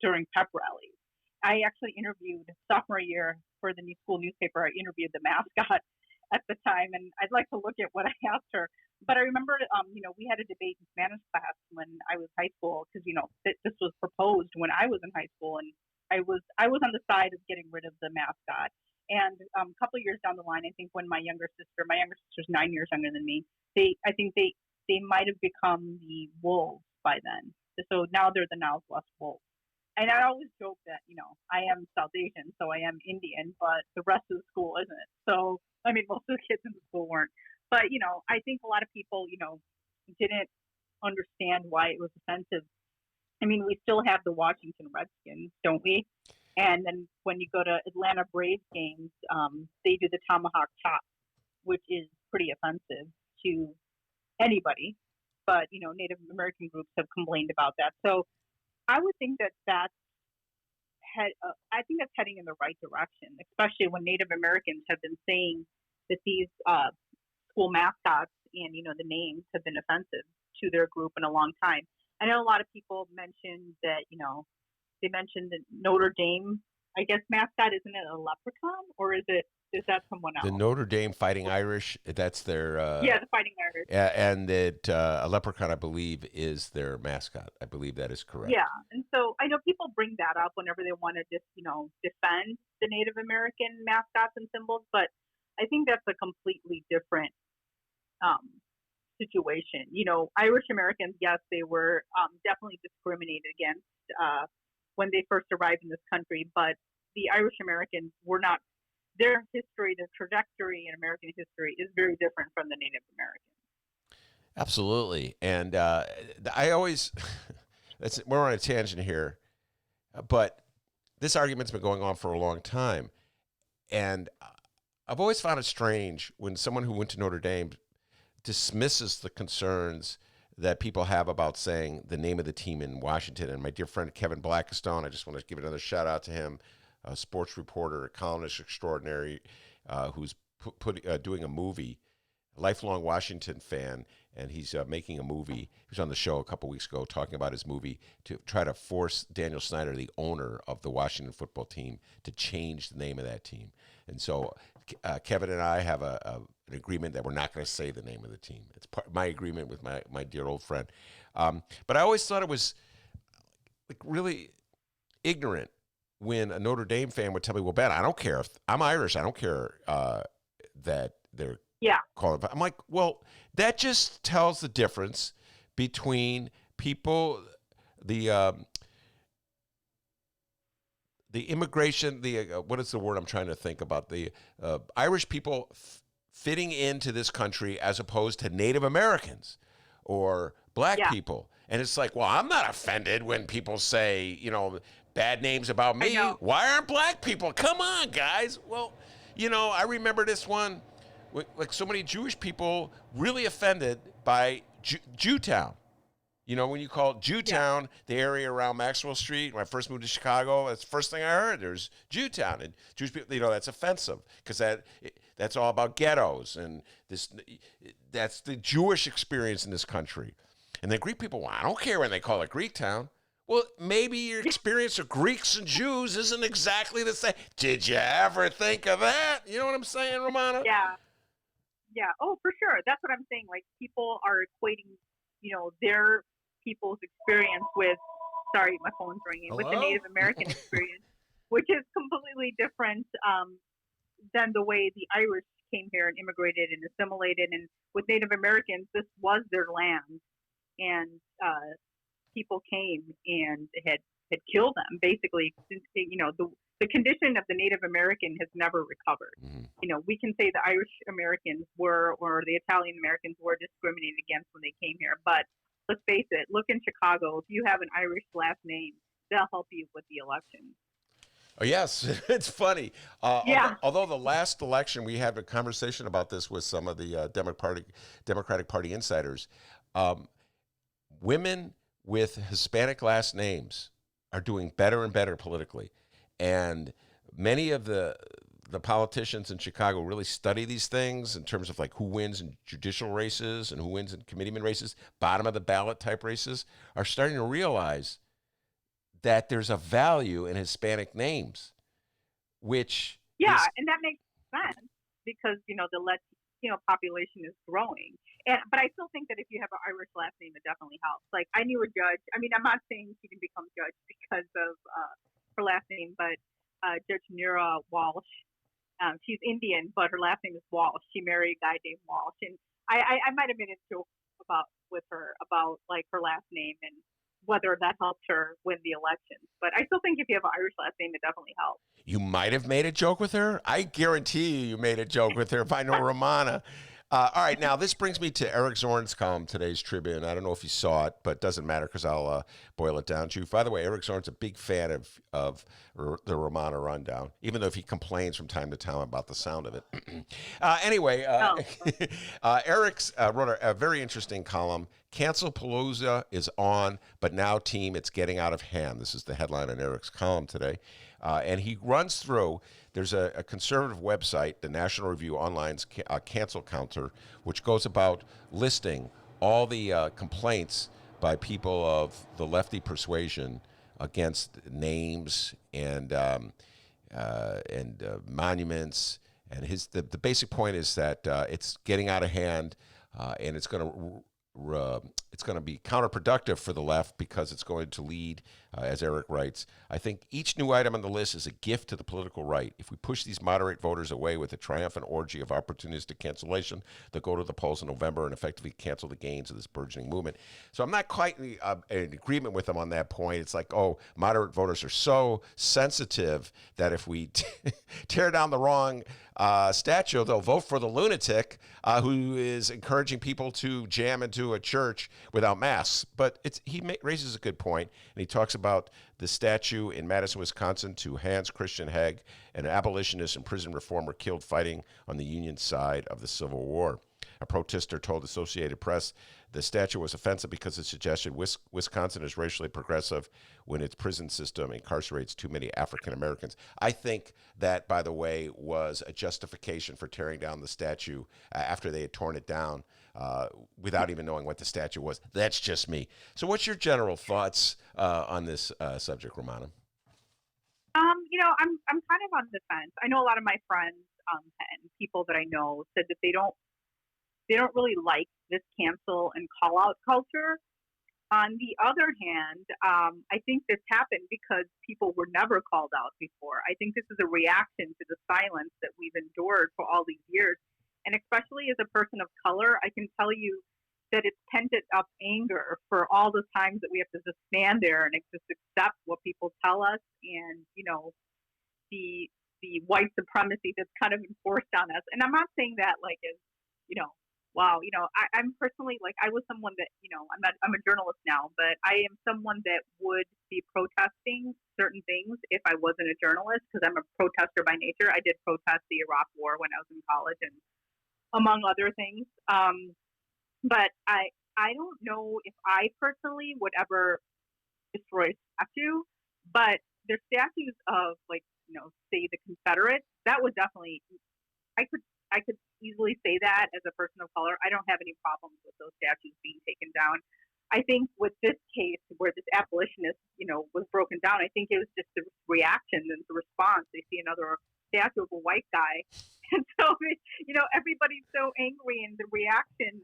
K: during pep rallies. I actually interviewed sophomore year for the new school newspaper. I interviewed the mascot at the time, and I'd like to look at what I asked her. But I remember, we had a debate in Spanish class when I was high school, because this was proposed when I was in high school, and I was on the side of getting rid of the mascot. And a couple of years down the line, I think when my younger sister's 9 years younger than me, I think they might have become the Wolves by then. So now they're the Niles West Wolves. And I always joke that, I am South Asian, so I am Indian, but the rest of the school isn't. So, I mean, most of the kids in the school weren't. But, I think a lot of people, didn't understand why it was offensive. I mean, we still have the Washington Redskins, don't we? And then when you go to Atlanta Braves games, they do the tomahawk chop, which is pretty offensive to anybody. But, Native American groups have complained about that. So I would think that's heading in the right direction, especially when Native Americans have been saying that these school mascots and, the names have been offensive to their group in a long time. I know a lot of people mentioned that, they mentioned the Notre Dame, I guess, mascot. Isn't it a leprechaun, or is that someone else?
A: The Notre Dame Fighting Irish, that's their...
K: the Fighting Irish.
A: And that a leprechaun, I believe, is their mascot. I believe that is correct.
K: Yeah, and so I know people bring that up whenever they want to just, defend the Native American mascots and symbols, but I think that's a completely different situation. Irish Americans, yes, they were definitely discriminated against when they first arrived in this country, but the Irish Americans were not. Their history, their trajectory in American history is very different from the Native Americans.
A: Absolutely. And I always, we're on a tangent here, but this argument's been going on for a long time. And I've always found it strange when someone who went to Notre Dame dismisses the concerns that people have about saying the name of the team in Washington. And my dear friend Kevin Blackistone, I just want to give another shout out to him, a sports reporter, a columnist extraordinary, who's doing a movie, a lifelong Washington fan, and he's making a movie. He was on the show a couple weeks ago talking about his movie to try to force Daniel Snyder, the owner of the Washington football team, to change the name of that team. And so Kevin and I have an agreement that we're not going to say the name of the team. It's my agreement with my dear old friend. But I always thought it was really ignorant when a Notre Dame fan would tell me, well, Ben, I don't care if I'm Irish. I don't care that they're calling. I'm like, well, that just tells the difference between people, the immigration, what is the word I'm trying to think about? The Irish people fitting into this country as opposed to Native Americans or black people. And it's like, well, I'm not offended when people say, bad names about me. Why aren't black people? Come on, guys. Well, I remember this one, like so many Jewish people really offended by Jewtown. When you call Jewtown, the area around Maxwell Street, when I first moved to Chicago, that's the first thing I heard. There's Jewtown. And Jewish people, that's offensive because that's all about ghettos. And that's the Jewish experience in this country. And then Greek people, well, I don't care when they call it Greek town. Well, maybe your experience of Greeks and Jews isn't exactly the same. Did you ever think of that? You know what I'm saying, Romana?
K: Yeah. Yeah. Oh, for sure. That's what I'm saying. Like, people are equating, their people's experience with, sorry, my phone's ringing, with the
F: Hello?
K: Native American experience, which is completely different than the way the Irish came here and immigrated and assimilated. And with Native Americans, this was their land, and people came and had killed them. Basically, the condition of the Native American has never recovered. We can say the Irish Americans were, or the Italian Americans were discriminated against when they came here. But let's face it, look in Chicago. If you have an Irish last name, they'll help you with the election.
A: Oh, yes, it's funny.
K: Yeah.
A: Although the last election, we had a conversation about this with some of the Democratic Party insiders. Women with Hispanic last names are doing better and better politically. And many of the politicians in Chicago really study these things in terms of like who wins in judicial races and who wins in committeeman races, bottom of the ballot type races, are starting to realize that there's a value in Hispanic names, which
K: and that makes sense because the Latino population is growing. But I still think that if you have an Irish last name, it definitely helps. Like, I knew a judge. I mean, I'm not saying she can become judge because of her last name, but Judge Nira Walsh. She's Indian, but her last name is Walsh. She married a guy named Walsh, and I might have made a joke with her about like her last name and whether that helped her win the elections. But I still think if you have an Irish last name, it definitely helps.
A: you might have made a joke with her. I guarantee you made a joke with her if I know Romana. All right, now this brings me to Eric Zorn's column, today's Tribune. I don't know if you saw it, but it doesn't matter because I'll boil it down to you. By the way, Eric Zorn's a big fan of the Romana Rundown, even though if he complains from time to time about the sound of it. Anyway, Eric's wrote a very interesting column. Cancel Palooza is on, but now, team, it's getting out of hand. This is the headline in Eric's column today. And he runs through, there's a conservative website, the National Review Online's Cancel Counter, which goes about listing all the complaints by people of the lefty persuasion against names and monuments. And the basic point is that it's getting out of hand, and it's going to be counterproductive for the left because it's going to lead, as Eric writes, I think each new item on the list is a gift to the political right. If we push these moderate voters away with a triumphant orgy of opportunistic cancellation, they'll go to the polls in November and effectively cancel the gains of this burgeoning movement. So I'm not quite in agreement with him on that point. It's like, oh, moderate voters are so sensitive that if we tear down the wrong statue, they'll vote for the lunatic who is encouraging people to jam into a church without masks. But he raises a good point, and he talks about the statue in Madison, Wisconsin, to Hans Christian Heg, an abolitionist and prison reformer killed fighting on the Union side of the Civil War. A protester told Associated Press the statue was offensive because it suggested Wisconsin is racially progressive when its prison system incarcerates too many African Americans. I think that, by the way, was a justification for tearing down the statue after they had torn it down without even knowing what the statue was. That's just me. So what's your general thoughts on this subject, Romana?
K: I'm kind of on the fence. I know a lot of my friends and people that I know said that they don't really like this cancel and call out culture. On the other hand, I think this happened because people were never called out before. I think this is a reaction to the silence that we've endured for all these years. And especially as a person of color, I can tell you that it's pented up anger for all the times that we have to just stand there and just accept what people tell us, and the white supremacy that's kind of enforced on us. And I'm not saying that like as wow, I'm personally, like, I was someone that, I'm a journalist now, but I am someone that would be protesting certain things if I wasn't a journalist, because I'm a protester by nature. I did protest the Iraq War when I was in college, and among other things. But I don't know if I personally would ever destroy a statue, but there's statues of, like, say the Confederates. That would definitely, I could easily say that as a person of color. I don't have any problems with those statues being taken down. I think with this case where this abolitionist, was broken down, I think it was just the reaction and the response. They see another statue of a white guy. And so, everybody's so angry, and the reaction,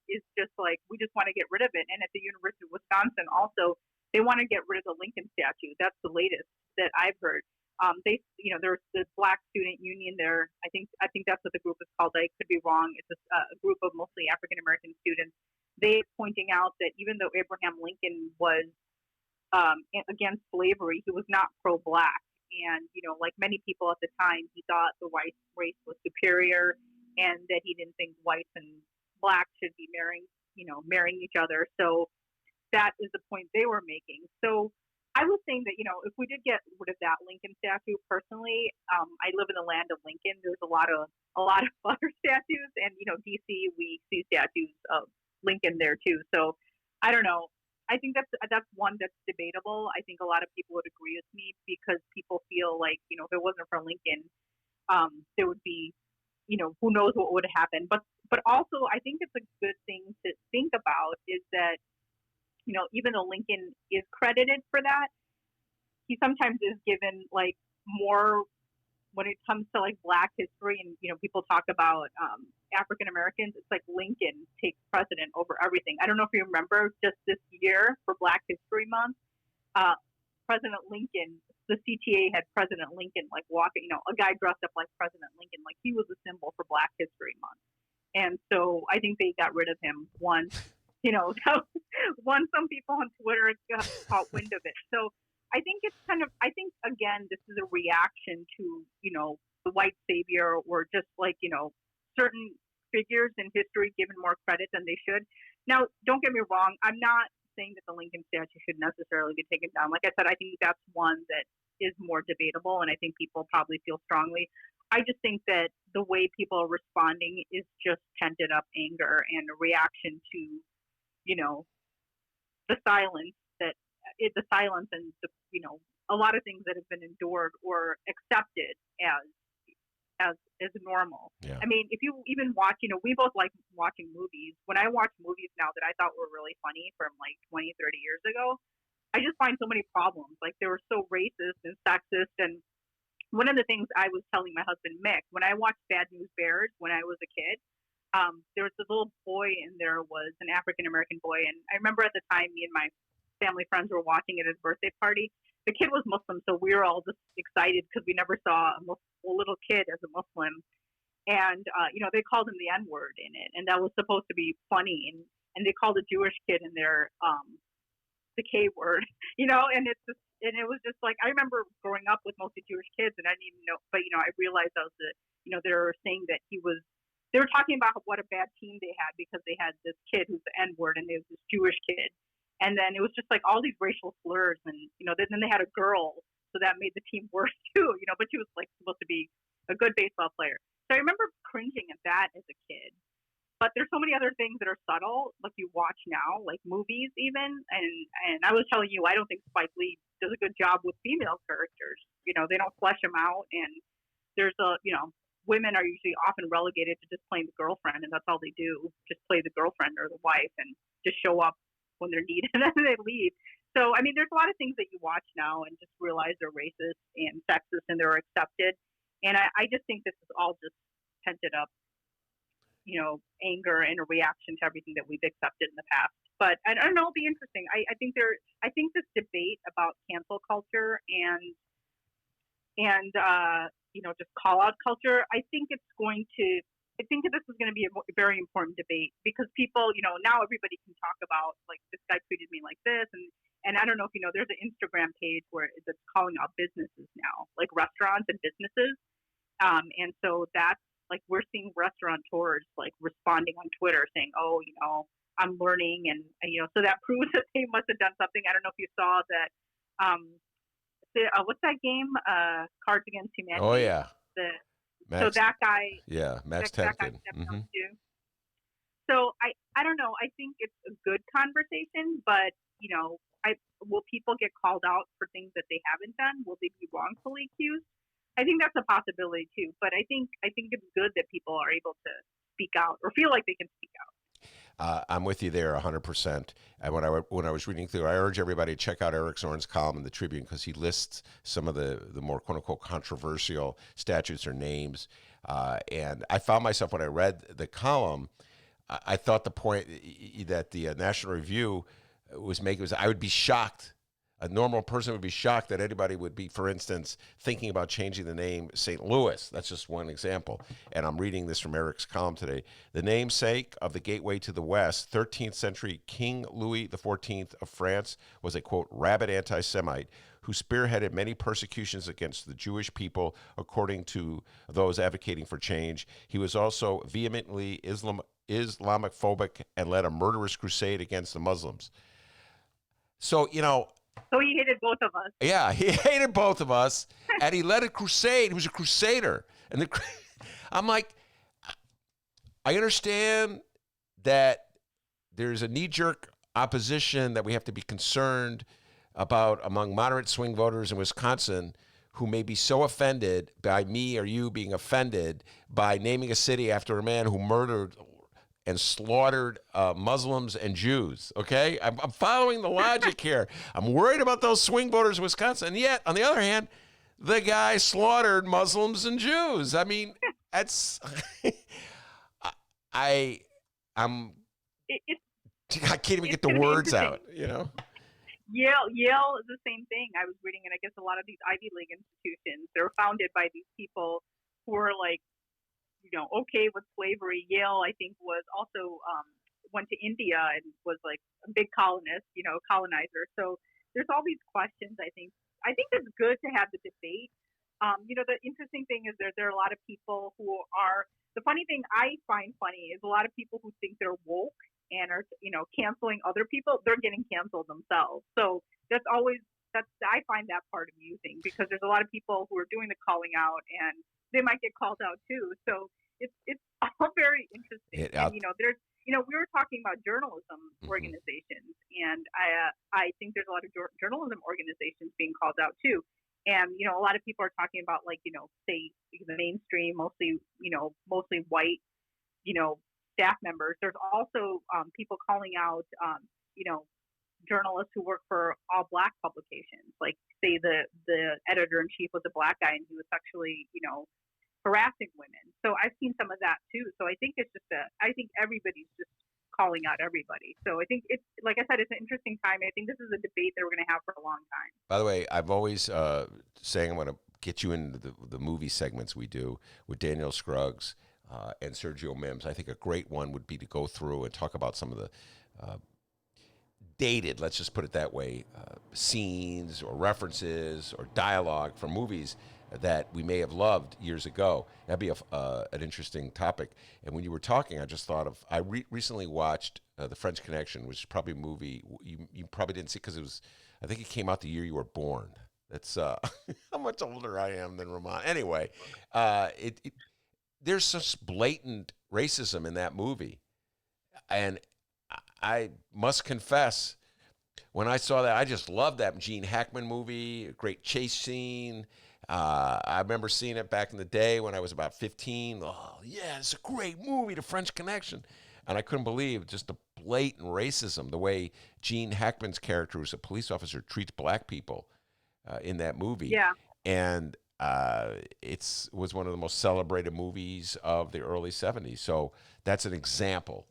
K: is just like, we just want to get rid of it. And at the University of Wisconsin also, they want to get rid of the Lincoln statue. That's the latest that I've heard. There's the Black Student Union there. I think that's what the group is called. I could be wrong. It's a group of mostly African American students. They pointing out that even though Abraham Lincoln was against slavery, he was not pro-Black. And, like many people at the time, he thought the white race was superior, and that he didn't think whites and Blacks should be marrying each other. So that is the point they were making. So I was saying that, if we did get rid of that Lincoln statue, personally, I live in the land of Lincoln. There's a lot of other statues, and DC, we see statues of Lincoln there too. So I don't know. I think that's one that's debatable. I think a lot of people would agree with me, because people feel like, if it wasn't for Lincoln, there would be, who knows what would happen. But also, I think it's a good thing to think about is that, even though Lincoln is credited for that, he sometimes is given like more when it comes to like Black history, and people talk about African Americans. It's like Lincoln takes precedent over everything. I don't know if you remember, just this year for Black History Month, President Lincoln, the CTA had President Lincoln like walking, a guy dressed up like President Lincoln, like he was a symbol for Black History Month. And so I think they got rid of him once, once some people on Twitter caught wind of it. So I think it's again, this is a reaction to, the white savior, or just like, certain figures in history given more credit than they should. Now, don't get me wrong. I'm not saying that the Lincoln statue should necessarily be taken down. Like I said, I think that's one that is more debatable, and I think people probably feel strongly. I just think that the way people are responding is just tented up anger and a reaction to, the silence and a lot of things that have been endured or accepted as normal.
A: Yeah.
K: I mean, if you even watch, we both like watching movies. When I watch movies now that I thought were really funny from like 20, 30 years ago, I just find so many problems. Like they were so racist and sexist. And one of the things I was telling my husband, Mick, when I watched Bad News Bears when I was a kid, there was a little boy in there, was an African-American boy. And I remember at the time, me and my family friends were watching it at his birthday party. The kid was Muslim, so we were all just excited because we never saw a little kid as a Muslim. And, they called him the N-word in it, and that was supposed to be funny. And they called a Jewish kid in there the K-word, and it was just like, I remember growing up with mostly Jewish kids, and I didn't even know, but, I realized they were saying that they were talking about what a bad team they had because they had this kid who's the N-word, and there was this Jewish kid. And then it was just like all these racial slurs, and then they had a girl, so that made the team worse too. But she was like supposed to be a good baseball player. So I remember cringing at that as a kid. But there's so many other things that are subtle, like you watch now, like movies even. And I was telling you, I don't think Spike Lee does a good job with female characters. They don't flesh them out, and there's women are usually often relegated to just playing the girlfriend, and that's all they do, just play the girlfriend or the wife, and just show up when they're needed and then they leave. So, I mean, there's a lot of things that you watch now and just realize they're racist and sexist and they're accepted. And I just think this is all just tented up, anger and a reaction to everything that we've accepted in the past. But I don't know, it'll be interesting. I think this debate about cancel culture and just call out culture, I think this is going to be a very important debate because people, now everybody can talk about like this guy treated me like this, and I don't know if there's an Instagram page where it's calling out businesses now, like restaurants and businesses, and so that's like we're seeing restaurateurs like responding on Twitter saying, oh, I'm learning, and so that proves that they must have done something. I don't know if you saw that. What's that game? Cards Against Humanity.
A: Oh yeah.
K: So that guy.
A: Yeah, Max Tetkin. Mm-hmm.
K: So I don't know. I think it's a good conversation, but will people get called out for things that they haven't done? Will they be wrongfully accused? I think that's a possibility too. But I think it's good that people are able to speak out or feel like they can speak out.
A: I'm with you there 100%. And when I was reading through, I urge everybody to check out Eric Zorn's column in the Tribune because he lists some of the more quote unquote controversial statutes or names. And I found myself when I read the column, I thought the point that the National Review was making was I would be shocked. A normal person would be shocked that anybody would be, for instance, thinking about changing the name St. Louis. That's just one example. And I'm reading this from Eric's column today. The namesake of the gateway to the West, 13th century King Louis XIV of France was a, quote, rabid anti-Semite who spearheaded many persecutions against the Jewish people, according to those advocating for change. He was also vehemently Islamophobic and led a murderous crusade against the Muslims. So,
K: So he hated both of us.
A: yeah, he hated both of us, and he led a crusade. He was a crusader. And I'm like, I understand that there's a knee-jerk opposition that we have to be concerned about among moderate swing voters in Wisconsin who may be so offended by me or you being offended by naming a city after a man who murdered and slaughtered Muslims and Jews, okay? I'm following the logic here. I'm worried about those swing voters in Wisconsin, and yet, on the other hand, the guy slaughtered Muslims and Jews. I mean, that's... I can't even get the words out,
K: Yale is the same thing. I was reading, and I guess a lot of these Ivy League institutions, they're founded by these people who are like, okay with slavery. Yale, I think, was also went to India and was like a big colonizer. So there's all these questions. I think it's good to have the debate. The interesting thing is there are a lot of people who are. The funny thing I find funny is a lot of people who think they're woke and are canceling other people. They're getting canceled themselves. So I find that part amusing because there's a lot of people who are doing the calling out and they might get called out too. So it's all very interesting. And, there's, we were talking about journalism organizations, and I think there's a lot of journalism organizations being called out too. And, a lot of people are talking about say the mainstream, mostly white, staff members. There's also people calling out, journalists who work for all black publications, like say the editor-in-chief was a black guy and he was sexually, harassing women. So I've seen some of that too. So I think it's just I think everybody's just calling out everybody. So I think it's, like I said, it's an interesting time. I think this is a debate that we're going to have for a long time.
A: By the way, I've always saying I'm going to get you into the movie segments we do with Daniel Scruggs and Sergio Mims. I think a great one would be to go through and talk about some of the dated, let's just put it that way, scenes or references or dialogue from movies that we may have loved years ago. That'd be an interesting topic. And when you were talking, I just thought of, I recently watched The French Connection, which is probably a movie you probably didn't see because I think it came out the year you were born. That's how much older I am than Ramon. Anyway, there's such blatant racism in that movie. And I must confess, when I saw that, I just loved that Gene Hackman movie, a great chase scene. I remember seeing it back in the day when I was about 15. Oh, yeah, it's a great movie, The French Connection. And I couldn't believe just the blatant racism, the way Gene Hackman's character, who's a police officer, treats black people in that movie.
K: Yeah.
A: And it was one of the most celebrated movies of the early 70s. So that's an example.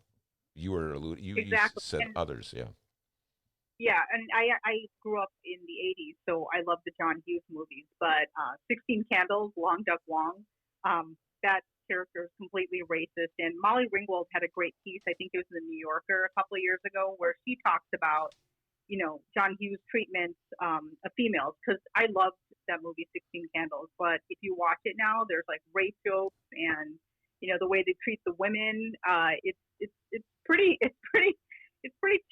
A: You
K: Exactly.
A: said others, yeah.
K: Yeah, and I grew up in the 80s, so I love the John Hughes movies. But 16 Candles, Long Duck Long, that character is completely racist. And Molly Ringwald had a great piece, I think it was in the New Yorker a couple of years ago, where she talks about, John Hughes' treatment of females. Because I loved that movie, 16 Candles. But if you watch it now, there's like rape jokes and, the way they treat the women. It's pretty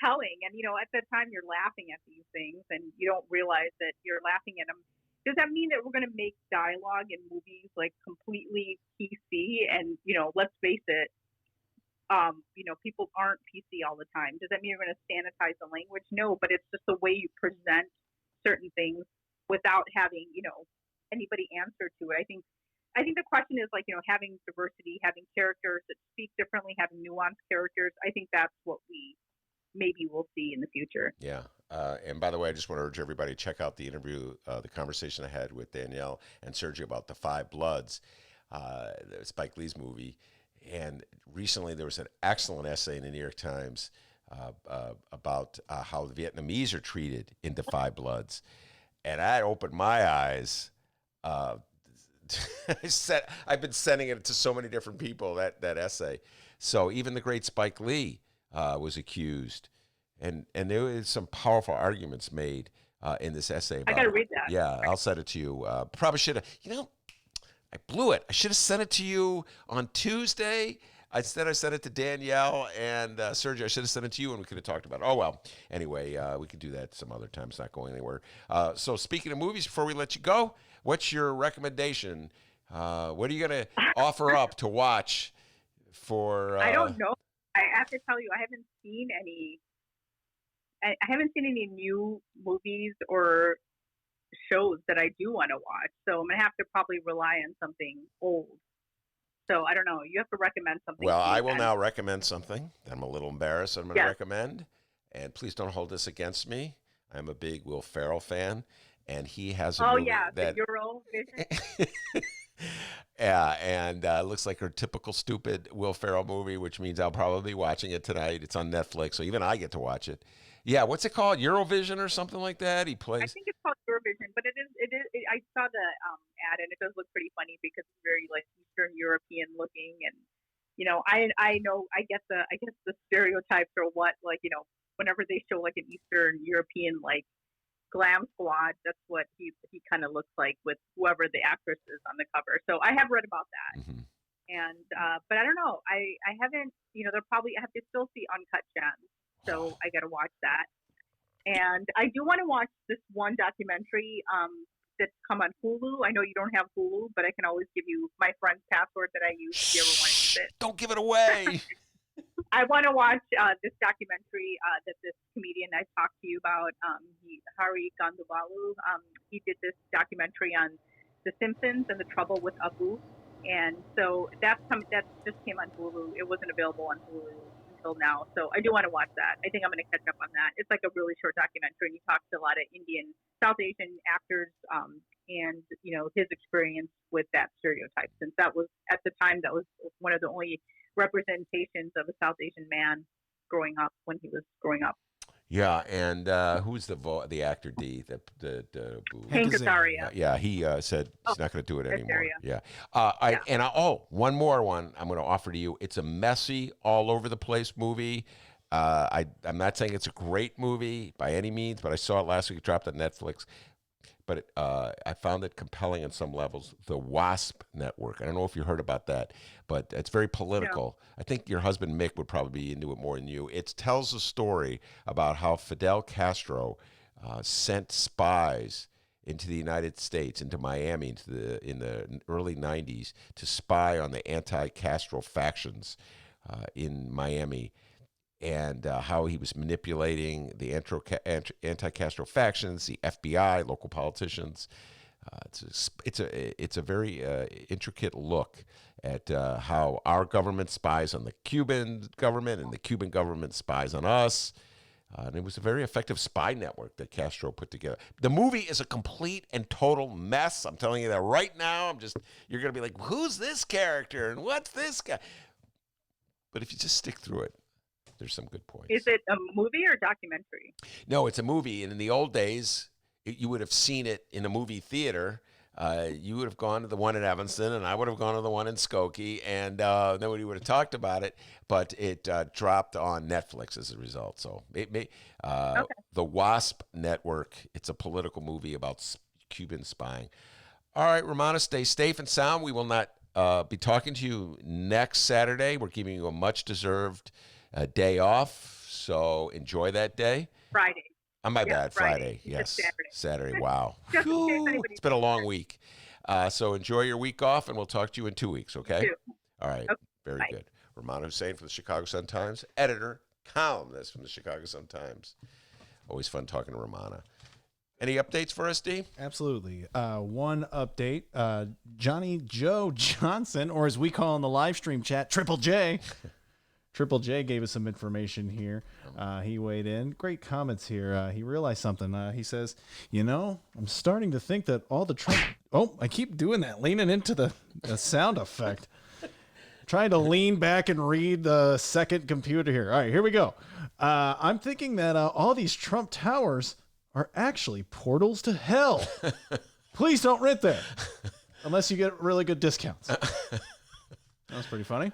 K: telling. And, at that time you're laughing at these things and you don't realize that you're laughing at them. Does that mean that we're going to make dialogue in movies like completely PC? And, let's face it, people aren't PC all the time. Does that mean you're going to sanitize the language? No, but it's just the way you present certain things without having, anybody answer to it. I think I think the question is like, having diversity, having characters that speak differently, having nuanced characters. I think that's what we maybe will see in the future.
A: Yeah. And by the way, I just want to urge everybody to check out the interview, the conversation I had with Danielle and Sergio about The Five Bloods, Spike Lee's movie. And recently there was an excellent essay in the New York Times about how the Vietnamese are treated in The Five Bloods. And that opened my eyes. I've been sending it to so many different people, that essay. So even the great Spike Lee was accused. And there was some powerful arguments made in this essay. About
K: I got to read that.
A: Yeah, I'll send it to you. Probably should have, I blew it. I should have sent it to you on Tuesday. Instead, I sent it to Danielle and Sergio. I should have sent it to you, and we could have talked about it. Oh, well. Anyway, we could do that some other time. It's not going anywhere. So speaking of movies, before we let you go, what's your recommendation? What are you going to offer up to watch for...
K: I don't know. I have to tell you, I haven't seen any new movies or shows that I do want to watch. So I'm going to have to probably rely on something old. So I don't know. You have to recommend something.
A: Well, I will now recommend something that I'm a little embarrassed I'm going to recommend. And please don't hold this against me. I'm a big Will Ferrell fan. And he has a movie that...
K: the Eurovision.
A: Yeah, and looks like her typical stupid Will Ferrell movie, which means I'll probably be watching it tonight. It's on Netflix, so even I get to watch it. Yeah, what's it called? Eurovision or something like that? He plays...
K: I think it's called Eurovision, but it is. I saw the ad, and it does look pretty funny because it's very like Eastern European looking, and I know I guess the stereotypes are what, like, whenever they show like an Eastern European like glam squad, that's what he kind of looks like with whoever the actress is on the cover. So I have read about that.
A: Mm-hmm.
K: And but I don't know. I haven't, they're probably, I have to still see Uncut Gems. So I got to watch that. And I do want to watch this one documentary that's come on Hulu. I know you don't have Hulu, but I can always give you my friend's password that I use if you ever want to use it.
A: Don't give it away.
K: I want to watch this documentary that this comedian I talked to you about, Hari Ganduvalu. He did this documentary on The Simpsons and the trouble with Abu. And so that just came on Hulu. It wasn't available on Hulu until now. So I do want to watch that. I think I'm going to catch up on that. It's like a really short documentary. And he talks to a lot of South Asian actors and, his experience with that stereotype. Since that was, at the time, that was one of the only representations of a South Asian man growing up when he was growing up.
A: Yeah, and who's the actor D?
K: Hank Azaria.
A: Yeah, he said he's not going to do it anymore.
K: Azaria.
A: Yeah. One more one I'm going to offer to you. It's a messy, all over the place movie. I'm not saying it's a great movie by any means, but I saw it last week. It dropped on Netflix. But I found it compelling on some levels. The Wasp Network. I don't know if you heard about that, but it's very political. No. I think your husband Mick would probably be into it more than you. It tells a story about how Fidel Castro sent spies into the United States, into Miami, in the early 90s, to spy on the anti-Castro factions in Miami. And how he was manipulating the anti-Castro factions, the FBI, local politicians. It's a very intricate look at how our government spies on the Cuban government and the Cuban government spies on us. And it was a very effective spy network that Castro put together. The movie is a complete and total mess. I'm telling you that right now. You're going to be like, who's this character and what's this guy? But if you just stick through it, there's some good points.
K: Is it a movie or a documentary?
A: No, it's a movie. And in the old days, you would have seen it in a movie theater. You would have gone to the one in Evanston, and I would have gone to the one in Skokie, and nobody would have talked about it. But it dropped on Netflix as a result. So the Wasp Network, it's a political movie about Cuban spying. All right, Romana, stay safe and sound. We will not be talking to you next Saturday. We're giving you a much-deserved day off, so enjoy that day.
K: Friday.
A: My bad, Friday. Yes, Saturday. Wow. It's been a long week. So enjoy your week off, and we'll talk to you in 2 weeks, okay? All right. Okay. Very good. Romana Hussein from the Chicago Sun-Times, editor, columnist from the Chicago Sun-Times. Always fun talking to Romana. Any updates for us, D?
F: Absolutely. One update. Johnny Joe Johnson, or as we call in the live stream chat, Triple J. Triple J gave us some information here. He weighed in. Great comments here. He realized something. He says, I'm starting to think that all the Trump... Oh, I keep doing that, leaning into the sound effect. Trying to lean back and read the second computer here. All right, here we go. I'm thinking that all these Trump towers are actually portals to hell. Please don't rent there unless you get really good discounts. That's pretty funny.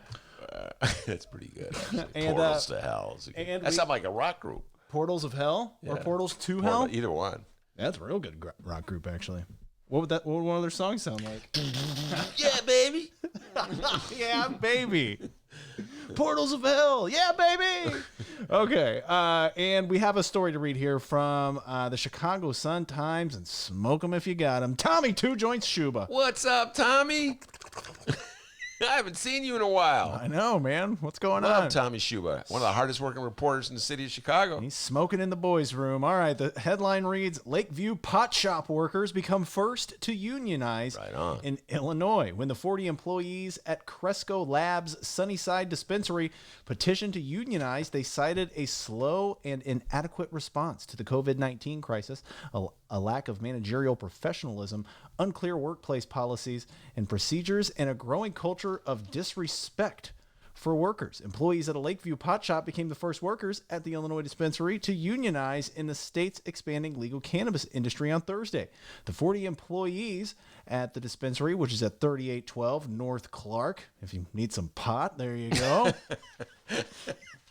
A: That's pretty good.
F: And,
A: Portals to hell. That sounds like a rock group.
F: Portals of Hell or Portals to Hell?
A: Either one.
F: That's a real good rock group, actually. What would one of their songs sound like?
A: Yeah, baby.
F: Yeah, baby. Portals of Hell. Yeah, baby. Okay. And we have a story to read here from the Chicago Sun-Times, and smoke them if you got them. Tommy Two Joints Shuba.
A: What's up, Tommy? I haven't seen you in a while.
F: I know, man. What's going
A: Love
F: on?
A: Tommy Shuba, one of the hardest working reporters in the city of Chicago.
F: He's smoking in the boys' room. All right, the headline reads, Lakeview pot shop workers become first to unionize in Illinois when the 40 employees at Cresco Labs Sunnyside dispensary petitioned to unionize. They cited a slow and inadequate response to the COVID-19 crisis, a lack of managerial professionalism, unclear workplace policies and procedures, and a growing culture of disrespect for workers. Employees at a Lakeview pot shop became the first workers at the Illinois dispensary to unionize in the state's expanding legal cannabis industry on Thursday. The 40 employees at the dispensary, which is at 3812 North Clark, if you need some pot, there you go.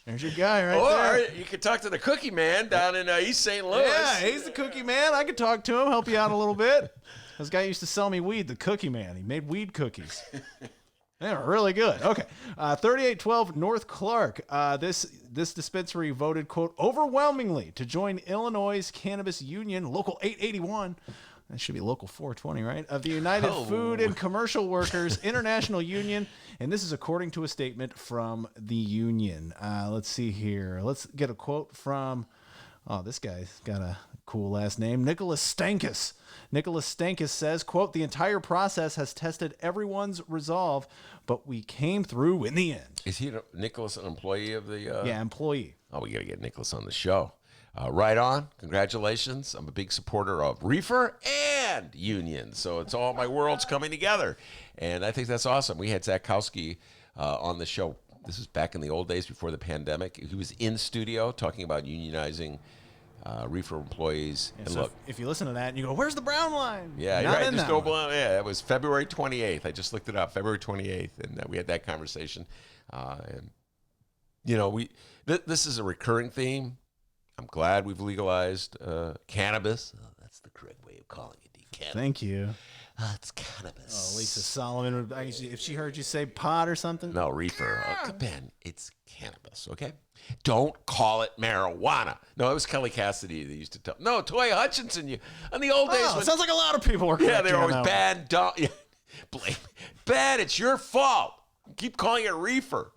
F: There's your guy right there.
A: Or you could talk to the Cookie Man down in East St. Louis.
F: Yeah, he's the Cookie Man. I could talk to him, help you out a little bit. This guy used to sell me weed, the Cookie Man. He made weed cookies. They were really good. Okay. 3812 North Clark. This dispensary voted, quote, overwhelmingly to join Illinois' Cannabis Union, Local 881. That should be Local 420, right? Of the United Food and Commercial Workers International Union. And this is according to a statement from the union. Let's see here. Let's get a quote from, this guy's got a cool last name, Nicholas Stankus. Nicholas Stankus says, quote, the entire process has tested everyone's resolve, but we came through in the end.
A: Is he, Nicholas, an employee of the...
F: Yeah, employee.
A: Oh, we got to get Nicholas on the show. Right on. Congratulations. I'm a big supporter of reefer and union. So it's all my worlds coming together. And I think that's awesome. We had Schakowsky on the show. This was back in the old days before the pandemic. He was in studio talking about unionizing reefer employees.
F: Yeah,
A: and
F: so
A: look,
F: if you listen to that and you go, where's the brown line?
A: Yeah,
F: Not
A: you're right.
F: in
A: Just
F: that
A: go
F: one.
A: blind. Yeah, it was February 28th. I just looked it up, February 28th, and we had that conversation. And this is a recurring theme. I'm glad we've legalized cannabis. Oh, that's the correct way of calling it. Cannabis.
F: Thank you.
A: It's cannabis.
F: Oh, Lisa Solomon, if she heard you say pot or something.
A: No, reefer. Ben, it's cannabis, okay? Don't call it marijuana. No, it was Kelly Cassidy that used to tell. No, Toy Hutchinson. On the old days.
F: Oh, sounds like a lot of people were
A: Yeah, they were
F: correcting
A: always
F: on that
A: bad. Blame. Ben, it's your fault. Keep calling it reefer.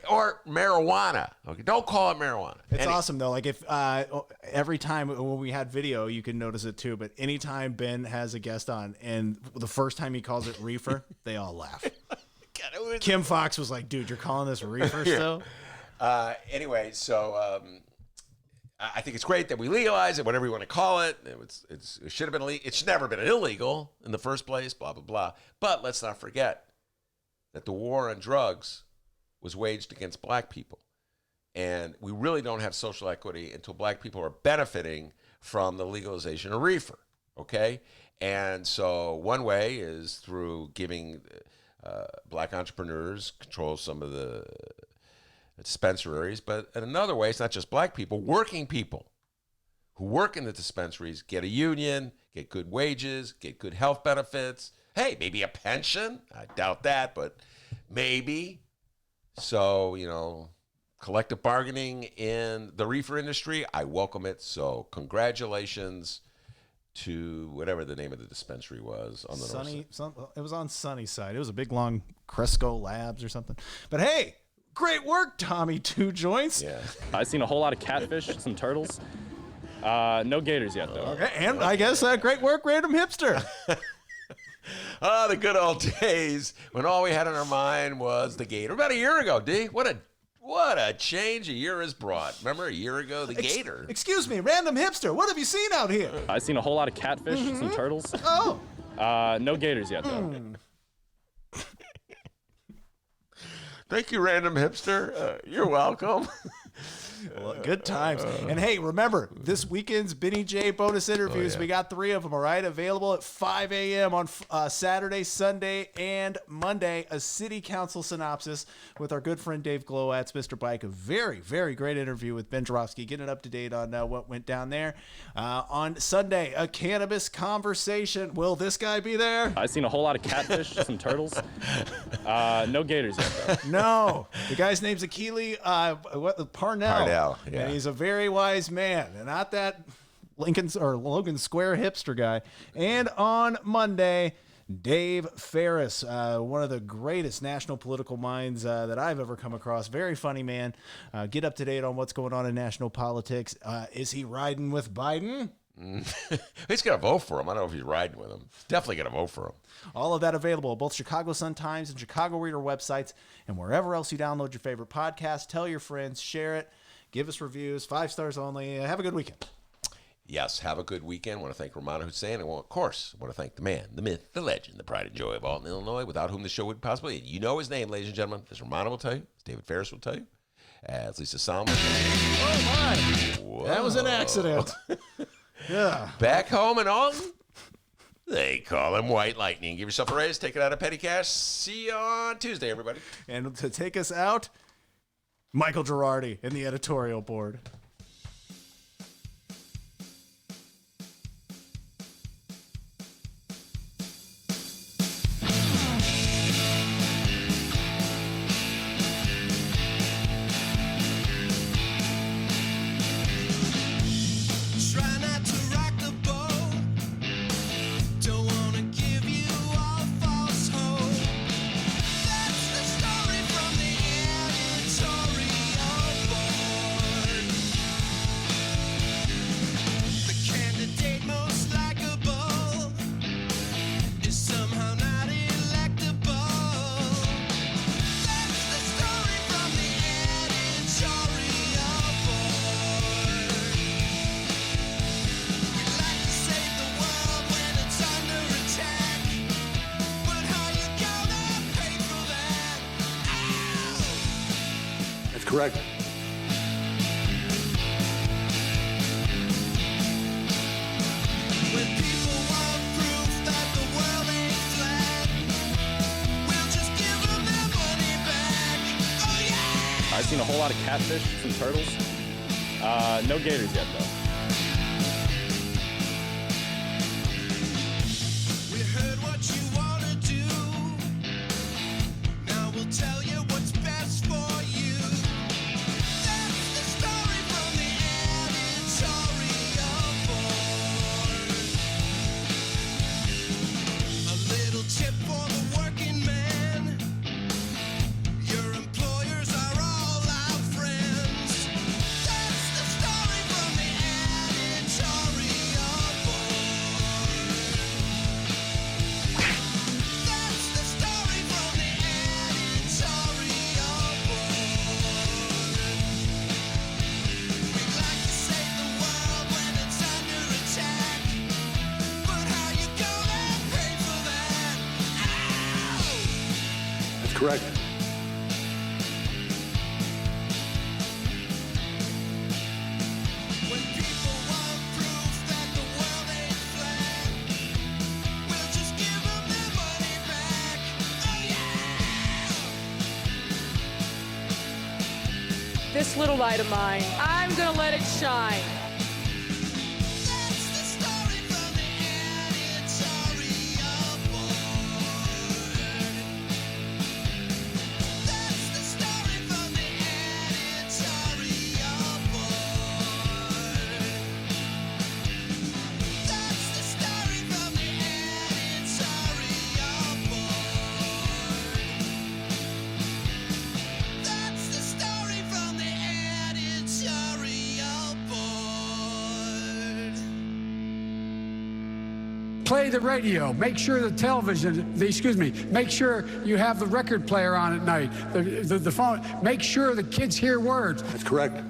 A: Or marijuana. Okay, don't call it marijuana.
F: It's awesome though. Like if every time when we had video, you can notice it too. But anytime Ben has a guest on, and the first time he calls it reefer, they all laugh. Kim Fox was like, "Dude, you're calling this reefer still?"
A: Anyway, so I think it's great that we legalize it, whatever you want to call it. It should have been illegal. It should never been illegal in the first place. Blah blah blah. But let's not forget that the war on drugs was waged against black people. And we really don't have social equity until black people are benefiting from the legalization of reefer, okay? And so one way is through giving black entrepreneurs control of some of the dispensaries, but another way, it's not just black people, working people who work in the dispensaries get a union, get good wages, get good health benefits. Hey, maybe a pension? I doubt that, but maybe. So, collective bargaining in the reefer industry, I welcome it. So congratulations to whatever the name of the dispensary was on the north side.
F: It was on Sunnyside. It was a big, long Cresco Labs or something. But hey, great work, Tommy Two Joints.
A: Yeah.
L: I've seen a whole lot of catfish, some turtles. No gators yet, though.
F: Okay, and I guess great work, Random Hipster.
A: Ah, the good old days when all we had on our mind was the gator. About a year ago, D. What a change a year has brought. Remember a year ago, the gator.
F: Excuse me, Random Hipster, what have you seen out here?
L: I've seen a whole lot of catfish, some turtles.
F: Oh.
L: No gators yet, though.
A: Thank you, Random Hipster. You're welcome.
F: Well, good times. And hey, remember, this weekend's Benny J bonus interviews, we got 3 of them, all right? Available at 5 a.m. on Saturday, Sunday, and Monday. A city council synopsis with our good friend Dave Glowatz, Mr. Bike. A very, very great interview with Ben Joravsky, getting up to date on what went down there. On Sunday, a cannabis conversation. Will this guy be there?
L: I've seen a whole lot of catfish, some turtles. No gators yet, though.
F: No. The guy's name's Keely Parnell.
A: Yeah.
F: And he's a very wise man, and not that Logan Square hipster guy. And on Monday, Dave Ferris, one of the greatest national political minds that I've ever come across. Very funny man. Get up to date on what's going on in national politics. Is he riding with Biden?
A: He's going to vote for him. I don't know if he's riding with him. Definitely going to vote for him.
F: All of that available at both Chicago Sun-Times and Chicago Reader websites, and wherever else you download your favorite podcast. Tell your friends, share it. Give us reviews, 5 stars only. Have a good weekend.
A: Yes, have a good weekend. I want to thank Romano Hussein. And, of course, I want to thank the man, the myth, the legend, the pride and joy of Alton, Illinois, without whom the show would possibly. You know his name, ladies and gentlemen. As Romano will tell you, as David Ferris will tell you, as Lisa Salmon.
F: Oh, my. Whoa. That was an accident. Yeah.
A: Back home in Alton, they call him White Lightning. Give yourself a raise. Take it out of petty cash. See you on Tuesday, everybody.
F: And to take us out, Michael Girardi in the editorial board.
B: Try not to rock the boat. Don't wanna give you all false hope. That's the story from the editorial board. The candidate most likable is somehow not electable. That's the story from the editorial board. We'd like to save the world when it's under attack, but how you gonna pay for that? Ow!
H: That's correct.
B: When people want proof that the world ain't flat, we'll just give them their money back. Oh yeah!
L: I've seen a whole lot of catfish, some turtles. No gators yet, though.
B: We heard what you wanna do. Now we'll tell you what's best for you. That's the story from the editorial board. A little tip for the working man. Your employers are all our friends. That's the story from the editorial board. That's the story from the editorial board. We'd like to save the world when it's under attack, but how you gonna pay for that? Ow!
H: That's correct.
B: When people want proof that the world ain't flat, we'll just give them their money back. Oh yeah!
J: This little light of mine, I'm gonna let it shine.
B: That's the story from the editorial board. That's the story from the editorial board. That's the story from the editorial board. That's the story from the editorial board.
M: play the radio. Make sure the television, make sure you have the record player on at night, the phone. Make sure the kids hear words.
N: That's correct.